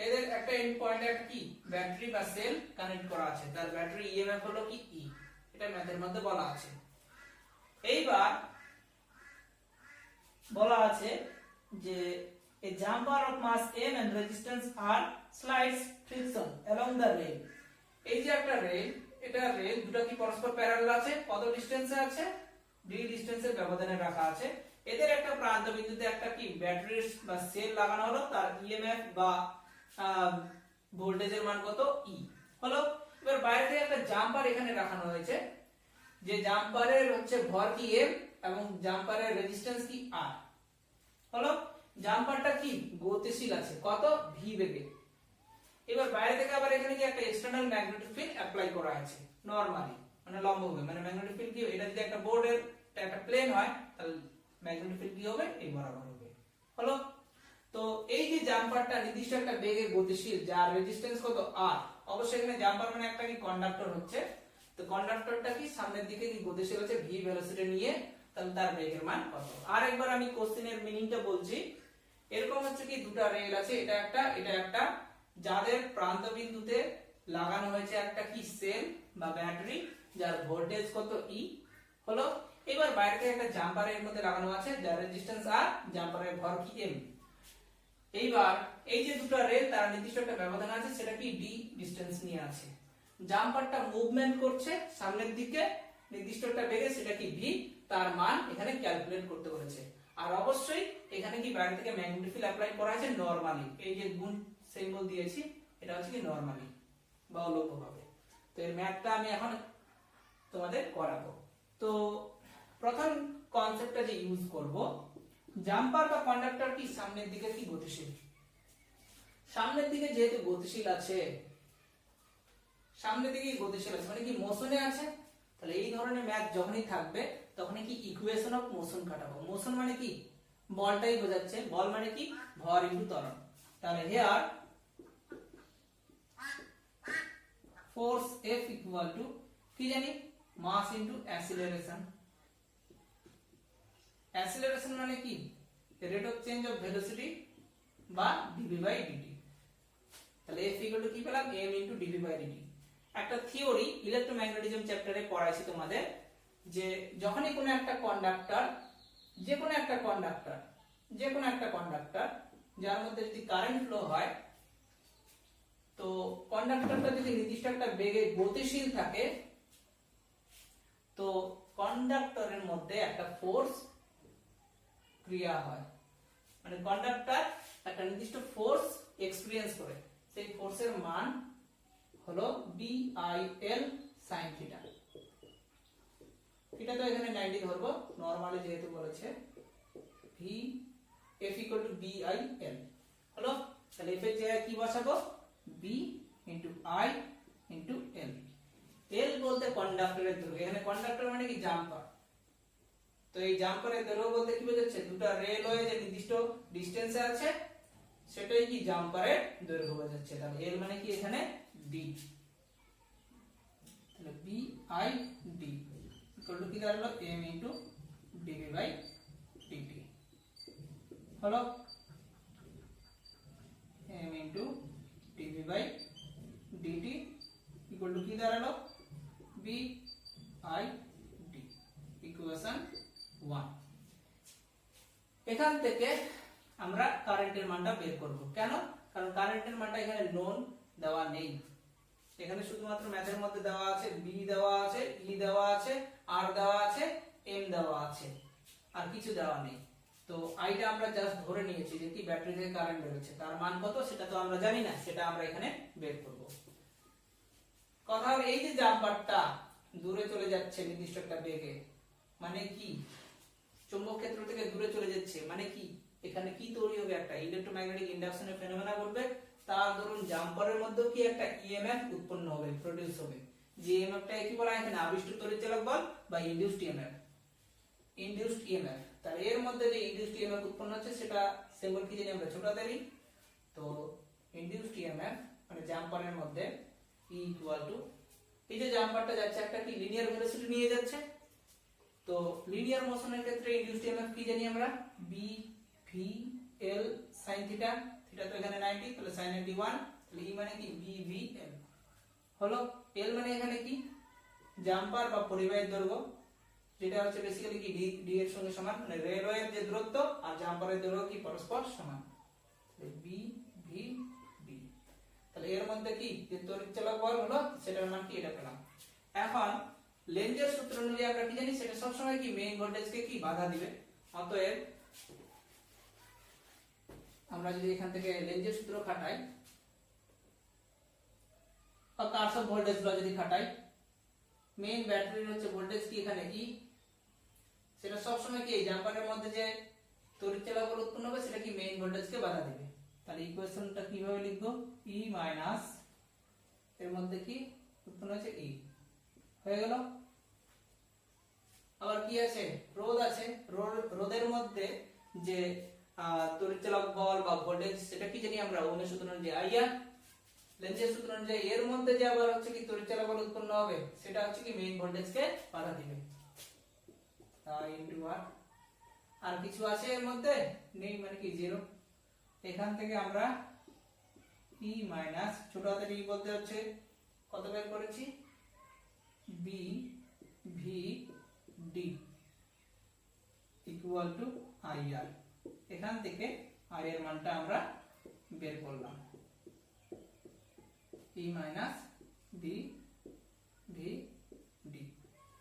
এদের একটা এন্ড পয়েন্টে একটা কি ব্যাটারি বা সেল কানেক্ট করা আছে, তার ব্যাটারি ইএমএফ হলো কি E, এটা ম্যাথের মধ্যে বলা আছে। এইবার বলা আছে যে a jumper of mass m and resistance r slides friction along the rail। এই যে একটা রেল, এটা রেল দুটো কি পরস্পর প্যারালাল আছে, কত ডিসটেন্সে আছে d ডিসটেন্সের ব্যবধানে রাখা আছে। এদের একটা প্রান্ত বিন্দুতে একটা কি ব্যাটারি বা সেল লাগানো হলো, তার ইএমএফ বা ভোল্টেজের মান কত E হলো। এবার বাইরে থেকে একটা জাম্পার এখানে রাখানো হয়েছে, যে জাম্পারের হচ্ছে ভর কি m এবং জাম্পারের রেজিস্ট্যান্স কি r হলো। জাম্পারটা কি গতিশীল আছে, কত v বেগে। এবার বাইরে থেকে আবার এখানে কি একটা এক্সটারনাল ম্যাগনেটিক ফিল্ড অ্যাপ্লাই করা আছে নরমালি, মানে লম্বভাবে, মানে ম্যাগনেটিক ফিল্ড কি এটা যদি একটা বোর্ডের একটা প্লেন হয় তাহলে ম্যাগনেটিক ফিল্ড কি হবে এই বরাবর হবে হলো। তো এই যে জাম্পারটা নির্দিষ্ট একটা বেগে গতিশীল, যার রেজিস্ট্যান্স কত r, অবশ্যই এখানে জাম্পার মানে একটা কি কন্ডাক্টর হচ্ছে, তো কন্ডাক্টরটা কি সামনের দিকে কি গতিশীল আছে v ভেলোসিটি নিয়ে, তাহলে তার বেগের মান কত। আর একবার আমি কোশ্চেনের মিনিংটা বলছি। এরকম হচ্ছে কি দুটো রেল আছে, এটা একটা, যাদের প্রান্ত বিন্দুতে লাগানো হয়েছে একটা কি সেল বা ব্যাটারি, যার ভোল্টেজ কত ই হলো। এবার বাইরে থেকে একটা জাম্পারের মধ্যে লাগানো আছে, যার রেজিস্ট্যান্স আর, জাম্পারের ভর কি এম। এইবার এই যে দুটো রেল তার নির্দিষ্ট একটা ব্যবধান আছে, সেটা কি ডি ডিসটেন্স নিয়ে আছে। জাম্পারটা মুভমেন্ট করছে সামনের দিকে নির্দিষ্ট একটা বেগে, সেটা কি ভি, তার মান এখানে ক্যালকুলেট করতে বলেছে। আর অবশ্যই এখানে কি বাইরে থেকে ম্যাগনেটিক ফিল্ড অ্যাপ্লাই করা আছে নরমালি, এই যে গুণ সিম্বল দিয়েছি এটা হচ্ছে কি নরমালি বা অলৌকিকভাবে। তো এর ম্যাথটা আমি এখন তোমাদের করাবো। তো প্রথম কনসেপ্টটা যে ইউজ করব, জাম্পার বা কন্ডাক্টর কি সামনের দিকে কি গতিশীল, সামনের দিকে যেহেতু গতিশীল আছে, সামনের দিকে গতিশীল আছে মানে কি মোশনে আছে, তাহলে এই ধরনের ম্যাথ যখনই থাকবে তখনই কি ইকুয়েশন অফ মোশন কাটাবো। মোশন মানে কি বলটাই বোঝাচ্ছে, বল মানে কি ভর ইনটু ত্বরণ। তাহলে here force F equal to কি জানি মাস ইনটু অ্যাসিলারেশন। অ্যাসিলারেশন মানে কি rate of change of velocity বা dv বাই dt। তাহলে F ইকুয়াল টু কি পেলাম m into dv by dt। একটা থিওরি ইলেকট্রোম্যাগনেটিজম চ্যাপ্টারে পড়াইছি তোমাদের, যে যখনই কোনো একটা কন্ডাক্টর, যে কোনো একটা কন্ডাক্টর যার মধ্যে যদি কারেন্ট ফ্লো হয়, তো কন্ডাক্টরটা যদি নির্দিষ্ট একটা বেগে গতিশীল থাকে, তো কন্ডাক্টরের মধ্যে একটা ফোর্স ক্রিয়া হয়, মানে কন্ডাক্টর একটা নির্দিষ্ট ফোর্স এক্সপেরিয়েন্স করে, সেই ফোর্সের মান হলো BIL sin থিটা। থিটা তো এখানে 90 ধরবো, নরমালি যেহেতু বলেছে V F equal to BIL হলো। তাহলে F এর জায়গায় কি বসাবো, B into I into L। L বলতে কন্ডাক্টরের দৈর্ঘ্য, এখানে কন্ডাক্টর মানে কি জাম্পার, তো এই জাম্পারের দৈর্ঘ্য বলতে কি বোঝাচ্ছে, দুটো রেলওয়ে যে নির্দিষ্ট ডিসটেন্সে আছে সেটাই কি জাম্পারের দৈর্ঘ্য বোঝাচ্ছে। তাহলে L মানে কি এখানে D, তাহলে BI D ইকুয়াল টু কি দাঁড়ালো m into dv by dt হলো, m into dv by dt equal to কি দাঁড়ালো BI D, ইকুয়েশন 1। এখান থেকে আমরা কারেন্টের মানটা বের করব। কেন? কারণ কারেন্টের মানটা এখানে নোন দেওয়া নেই, এখানে শুধুমাত্র ম্যাথের মধ্যে দেওয়া আছে B দেওয়া আছে, E দেওয়া আছে, R দেওয়া আছে, M দেওয়া আছে, আর কিছু দেওয়া নেই। তো আইটা আমরা জাস্ট ধরে নিয়েছি যে কি ব্যাটারি থেকে কারেন্ট বেরোচ্ছে, তার মান কত সেটা তো আমরা জানি না, সেটা আমরা এখানে বের করব। কথা হলো এই যে জাম্পারটা দূরে চলে যাচ্ছে নির্দিষ্ট একটা বেগে, মানে কি চৌম্বক ক্ষেত্র থেকে দূরে চলে যাচ্ছে, মানে কি এখানে কি তৈরি হবে, একটা ইলেকট্রোম্যাগনেটিক ইন্ডাকশনের ফেনোমেনা ঘটবে, তার ধরুন জাম্পারের মধ্যে কি একটা ইএমএফ উৎপন্ন হবে, প্রোডিউস হবে। যে ইএমএফটা কি বলা হয় এখানে আবিষ্ট তড়িৎচালক বল বা ইনডিউসড ইএমএফ, ইনডিউসড ইএমএফ। তাহলে এর মধ্যে যে ইনডিউসড ইএমএফ উৎপন্ন হচ্ছে সেটা সিম্বল কি জানি আমরা ছোটদেরই, তো ইনডিউসড ইএমএফ মানে জাম্পারের মধ্যে E ইকুয়াল টু, এই যে জাম্পারটা যাচ্ছে একটা কি লিনিয়ার ভেলোসিটি নিয়ে যাচ্ছে, তো লিনিয়ার মোশনের ক্ষেত্রে ইনডিউসড ইএমএফ কি জানি আমরা B V L sin theta, theta তো এখানে 90, তাহলে sin 91, তাহলে E মানে কি B V L হলো। L মানে এখানে কি জাম্পার বা পরিবাহীর দৈর্ঘ্য, যেটা হচ্ছে বেসিক্যালি কি D এর সঙ্গে সমান, মানে রেলওয়ের যে দূরত্ব আর জাম্পারের দৈর্ঘ্য কি পরস্পর সমান, তাহলে B V D। তাহলে এর মধ্যে কি যে তড়িৎচালক বল হলো সেটার মান কি এটা পেলাম। এখন লেঞ্জের সূত্র অনুযায়ী আমরা কি জানি, সেটা সব সময় কি মেইন ভোল্টেজকে কি বাধা দিবে। অতএব আমরা যদি এখান থেকে লেঞ্জের সূত্র খাটাই বা কার্শফ ভোল্টেজ ল যদি খাটাই, মেইন ব্যাটারির হচ্ছে ভোল্টেজ কি এখানে E, সেটা সব সময় কি এই জাম্পারের মধ্যে যে তড়িৎচালক বল উৎপন্ন হবে সেটা কি মেইন ভোল্টেজকে বাধা দিবে। তাহলে ইকুয়েশনটা কিভাবে লিখবো, E মাইনাস এর মধ্যে কি উৎপন্ন হচ্ছে E হয়ে গেল। আবার কি আছে, রোধ আছে, রোধের মধ্যে যে তড়িৎচালক বল বা ভোল্টেজ সেটা কি জানি আমরা ওহমের সূত্র অনুযায়ী IR, লেনজের সূত্র অনুযায়ী এর মধ্যে যে আবার হচ্ছে কি তড়িৎচালক বল উৎপন্ন হবে সেটা হচ্ছে কি মেইন ভোল্টেজকে বাধা দিবে। তাই ইনটু আর আর কিছু আছে এর মধ্যে নেই, মানে কি জিরো। এখান থেকে আমরা ই মাইনাস ছোট হাতের ই বলতে হচ্ছে কত বের করেছি B V D equal to I R. এখান থেকে আর এর মানটা আমরা বের করলাম E minus B V D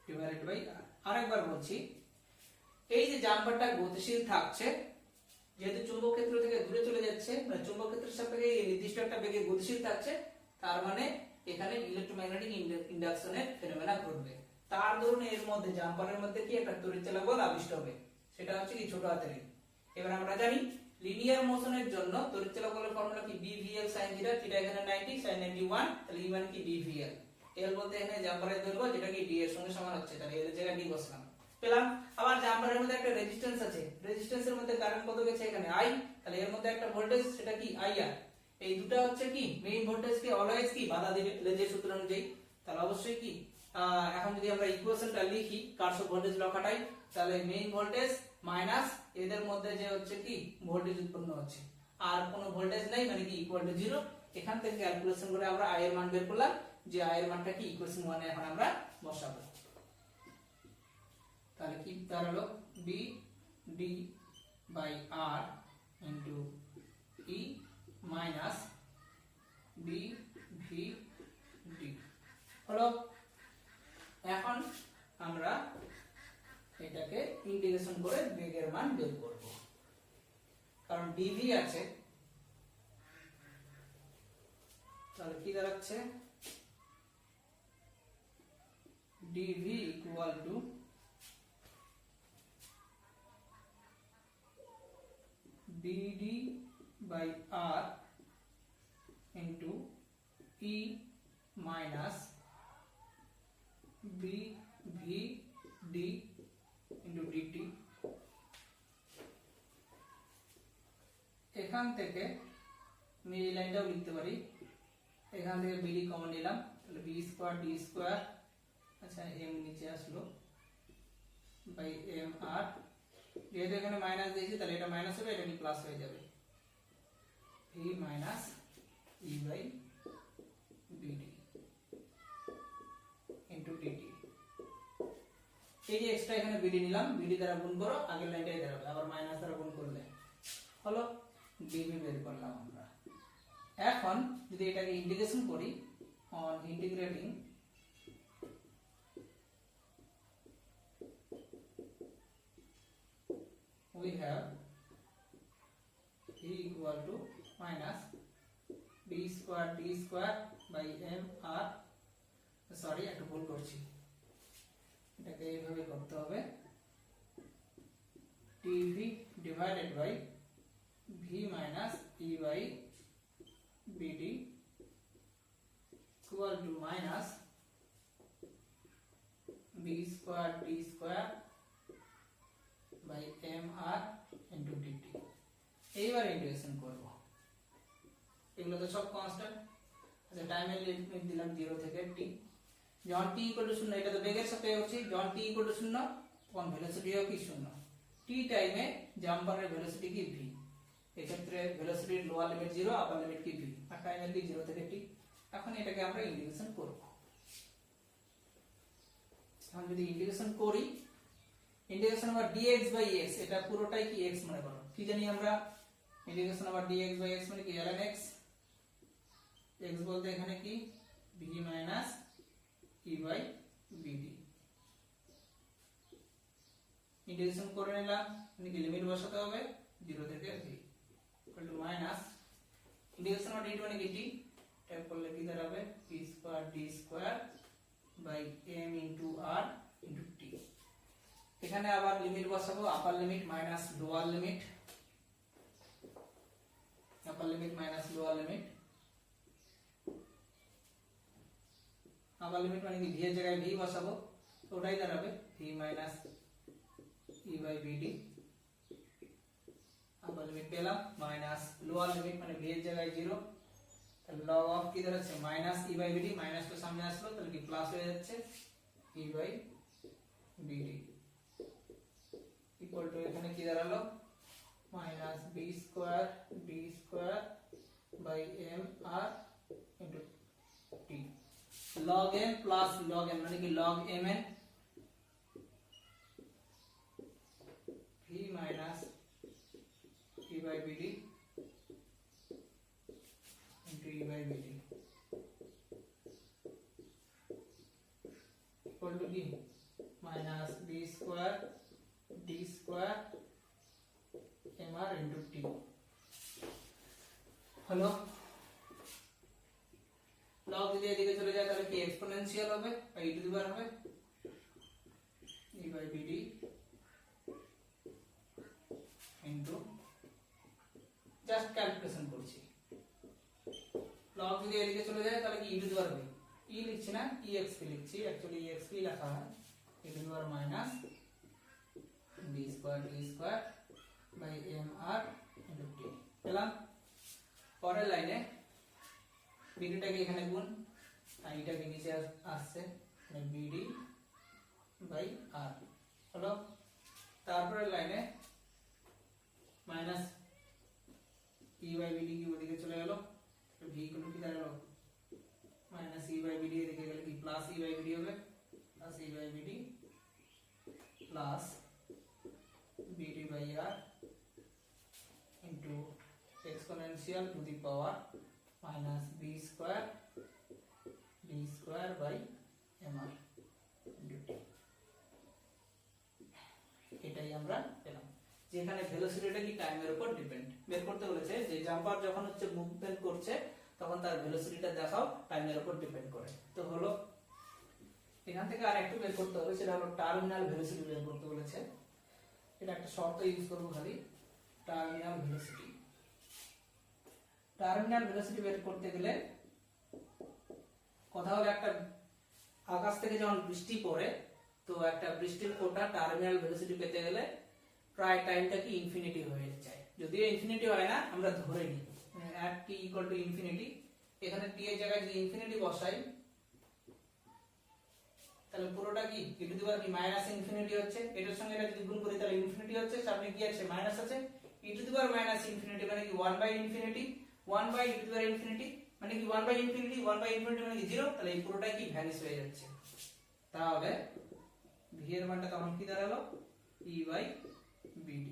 divided by R. আরেকবার বলছি, এই যে জাম্পারটা গতিশীল থাকছে যেহেতু চুম্বক ক্ষেত্র থেকে দূরে চলে যাচ্ছে, মানে চুম্বক ক্ষেত্রের সাপেক্ষে এই নির্দিষ্ট একটা বেগে গতিশীল থাকছে, তার মানে এখানে ইলেকট্রোম্যাগনেটিক ইন্ডাকশনের ফেনোমেনা ঘটবে। তার ধরুন এর মধ্যে জাম্পারের মধ্যে কি একটা তড়িৎচালক বল আবিষ্ট হবে, সেটা হচ্ছে কি ছোট হাতের। এবার আমরা জানি লিনিয়ার মোশনের জন্য তড়িৎচালক বলের ফর্মুলা কি BVL sin θ, θ এখানে 90 sin 91, তাহলে E মানে কি BVL। L বলতে এখানে জাম্পারের দৈর্ঘ্য যেটা কি D এর সঙ্গে সমান হচ্ছে, তাহলে এর জায়গায় D বসালাম, পেলাম। আবার জাম্পারের মধ্যে একটা রেজিস্ট্যান্স আছে, রেজিস্ট্যান্সের মধ্যে কারেন্ট কত গেছে এখানে I, তাহলে এর মধ্যে একটা ভোল্টেজ সেটা কি IR। এই দুটো হচ্ছে কি মেইন ভোল্টেজকে অলওয়েজ কি বাধা দিবে লেজের সূত্র অনুযায়ী। তাহলে অবশ্যই কি এখন যদি আমরা ইকুয়েশনটা লিখি কার্শফ ভোল্টেজ ল খাটাই, তাহলে মেইন ভোল্টেজ মাইনাস এদের মধ্যে যে হচ্ছে কি ভোল্টেজ উৎপন্ন হচ্ছে, আর কোনো ভোল্টেজ নাই, মানে কি ইকুয়াল টু 0। এখান থেকে ক্যালকুলেশন করে আমরা I এর মান বের করলাম, যে I এর মানটা কি ইকুয়েশন 1 এ এখন আমরা বসাবো। তাহলে কি দাঁড়ালো B D by R into E minus B V D হলো। এখন আমরা এটাকে ইন্টিগ্রেশন করে বেগের মান বের করব, কারণ dv আছে। তাহলে কি দাঁড়াচ্ছে dv equal to bd by r into e minus b v d into dt। এখান থেকে আমি এই লাইনটাও লিখতে পারি, এখান থেকে bd কমন নিলাম, তাহলে b স্কয়ার d স্কয়ার, আচ্ছা m নিচে আসলো বাই m r, যেহেতু এখানে মাইনাস দিয়েছি তাহলে এটা মাইনাস হবে, এটা কি প্লাস হয়ে যাবে v minus e by bd into dt। এই যে এক্সট্রা এখানে bd নিলাম, bd দ্বারা গুণ করো, আগের লাইনটাই দাঁড়াবে, আবার মাইনাস দ্বারা গুণ করলে হলো dv বের করলাম আমরা। এখন যদি এটাকে ইন্টিগ্রেশন করি, on integrating we have e equal to minus b square d square by m r, sorry একটু ভুল করছি, এটাকে এইভাবে করতে হবে dv divided by v minus e by bd equal to minus b square d square by mr into dt। এইবার integration করব, এগুলো তো সব কনস্ট্যান্ট। আচ্ছা টাইমের লিমিট দিলাম 0 থেকে t, যখন t ইকুয়াল টু 0, এটা তো বেগের সাথে হচ্ছে, যখন t ইকুয়াল টু 0 তখন ভেলোসিটিও কি 0। t টাইমে জাম্পারের ভেলোসিটি কি v, এক্ষেত্রে ভেলোসিটির লোয়ার লিমিট 0, আপার লিমিট কি v, আর টাইমের কি 0 থেকে t। এখন এটাকে আমরা ইন্টিগ্রেশন করব। এখন যদি ইন্টিগ্রেশন করি, integration over dx by x, এটা পুরোটাই কি x মনে করো, কি জানি আমরা integration over dx by x মানে কি ln x, x বলতে এখানে কি v minus e by bd। Integration করে নিলাম, মানে কি লিমিট বসাতে হবে 0 থেকে v equal to minus integration over dt মানে কি t, ট্যাপ করলে কি দাঁড়াবে p square d square by m into r into t। এখানে আবার লিমিট বসাবো, upper limit minus lower limit, upper limit minus lower limit, upper limit মানে কি v এর জায়গায় v বসাবো, তো ওটাই দাঁড়াবে v minus e by bd। Upper limit পেলাম মাইনাস লোয়ার লিমিট মানে v এর জায়গায় 0, লগ অফ কি দাঁড়াচ্ছে মাইনাস ই বাই বিডি, মাইনাসটা সামনে আসলো তাহলে কি প্লাস হয়ে যাচ্ছে e by bd equal to এখানে কি দাঁড়ালো minus b square d square by m r into t. log m প্লাস log n মানে কি log mn v minus e by bd into e by bd equal to কি minus b square d square mr into t হলো। log যদি এদিকে চলে যায় তাহলে কি এক্সপোনেনশিয়াল হবে বা e টু দি পাওয়ার হবে e by bd into just calculation করছি। log যদি এদিকে চলে যায় তাহলে কি e টু দি পাওয়ার হবে e লিখছি না exp লিখছি, অ্যাকচুয়ালি exp লেখা হয় e to the power minus b square d square by mr into t পেলাম। পরের লাইনে বিডিটাকে এখানে গুণ আর এটাকে নিচে আসছে মানে বিডি বাই আর হলো। তারপরের লাইনে মাইনাস ই বাই বিডি কি ওদিকে চলে গেল, ভি ইকুয়াল কি দাঁড়ালো মাইনাস ই বাই বিডি এদিকে গেলে কি প্লাস ই বাই বিডি হবে, plus e by bd plus bd by r into exponential to the power minus b square d square by mr into t. এটাই আমরা পেলাম। যেখানে ভেলোসিটিটা কি টাইমের উপর ডিপেন্ড বের করতে বলেছে, যে জাম্পার যখন হচ্ছে মুভমেন্ট করছে তখন তার ভেলোসিটিটা দেখাও টাইমের উপর ডিপেন্ড করে। তো হলো এখান থেকে আর একটু বের করতে হবে, সেটা হলো টার্মিনাল ভেলোসিটি বের করতে বলেছে। এটা একটা শর্ত ইউজ করব খালি, টার্মিনাল ভেলোসিটি। টার্মিনাল ভেলোসিটি বের করতে গেলে কথা হলো একটা আকাশ থেকে যখন বৃষ্টি পড়ে তো একটা বৃষ্টির ফোঁটা টার্মিনাল ভেলোসিটি পেতে গেলে প্রায় টাইমটা কি ইনফিনিটি হয়ে যায়। যদিও ইনফিনিটি হয় না আমরা ধরে নিই at t equal to infinity, এখানে t এর জায়গায় যদি ইনফিনিটি বসাই তাহলে পুরোটা কি e টু দি পাওয়ার কি মাইনাস ইনফিনিটি হচ্ছে, এটার সঙ্গে এটা যদি গুণ করি তাহলে ইনফিনিটি হচ্ছে, সামনে কি আছে মাইনাস আছে, e to the power minus infinity মানে কি 1 by infinity, 1 by e to the power infinity মানে কি 1 বাই ইনফিনিটি, 1 বাই ইনফিনিটি মানে কি 0, তাহলে এই পুরোটাই কি ভ্যানিশ হয়ে যাচ্ছে। তাহলে v এর মানটা তখন কি দাঁড়ালো e বাই bd।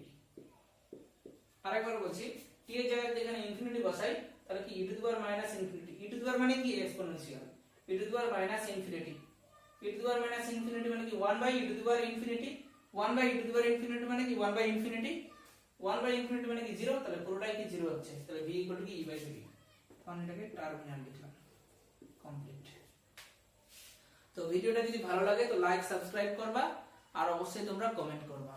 আরেকবার বলছি t এর জায়গায় এখানে ইনফিনিটি বসাই তাহলে কি e to the power minus infinity, e to the power মানে কি exponential, e to the power minus infinity, e to the power minus infinity মানে কি 1 by e to the power infinity, 1 by e to the power infinity মানে কি 1 by infinity, 1 by infinity মানে কি 0, তাহলে পুরোটাই কি 0 হচ্ছে, তাহলে v ইকুয়াল টু কি e বাই bd। তখন এটাকে টার্মিনাল লিখলাম, কমপ্লিট। তো ভিডিওটা যদি ভালো লাগে তো লাইক সাবস্ক্রাইব করবা আর অবশ্যই তোমরা কমেন্ট করবা।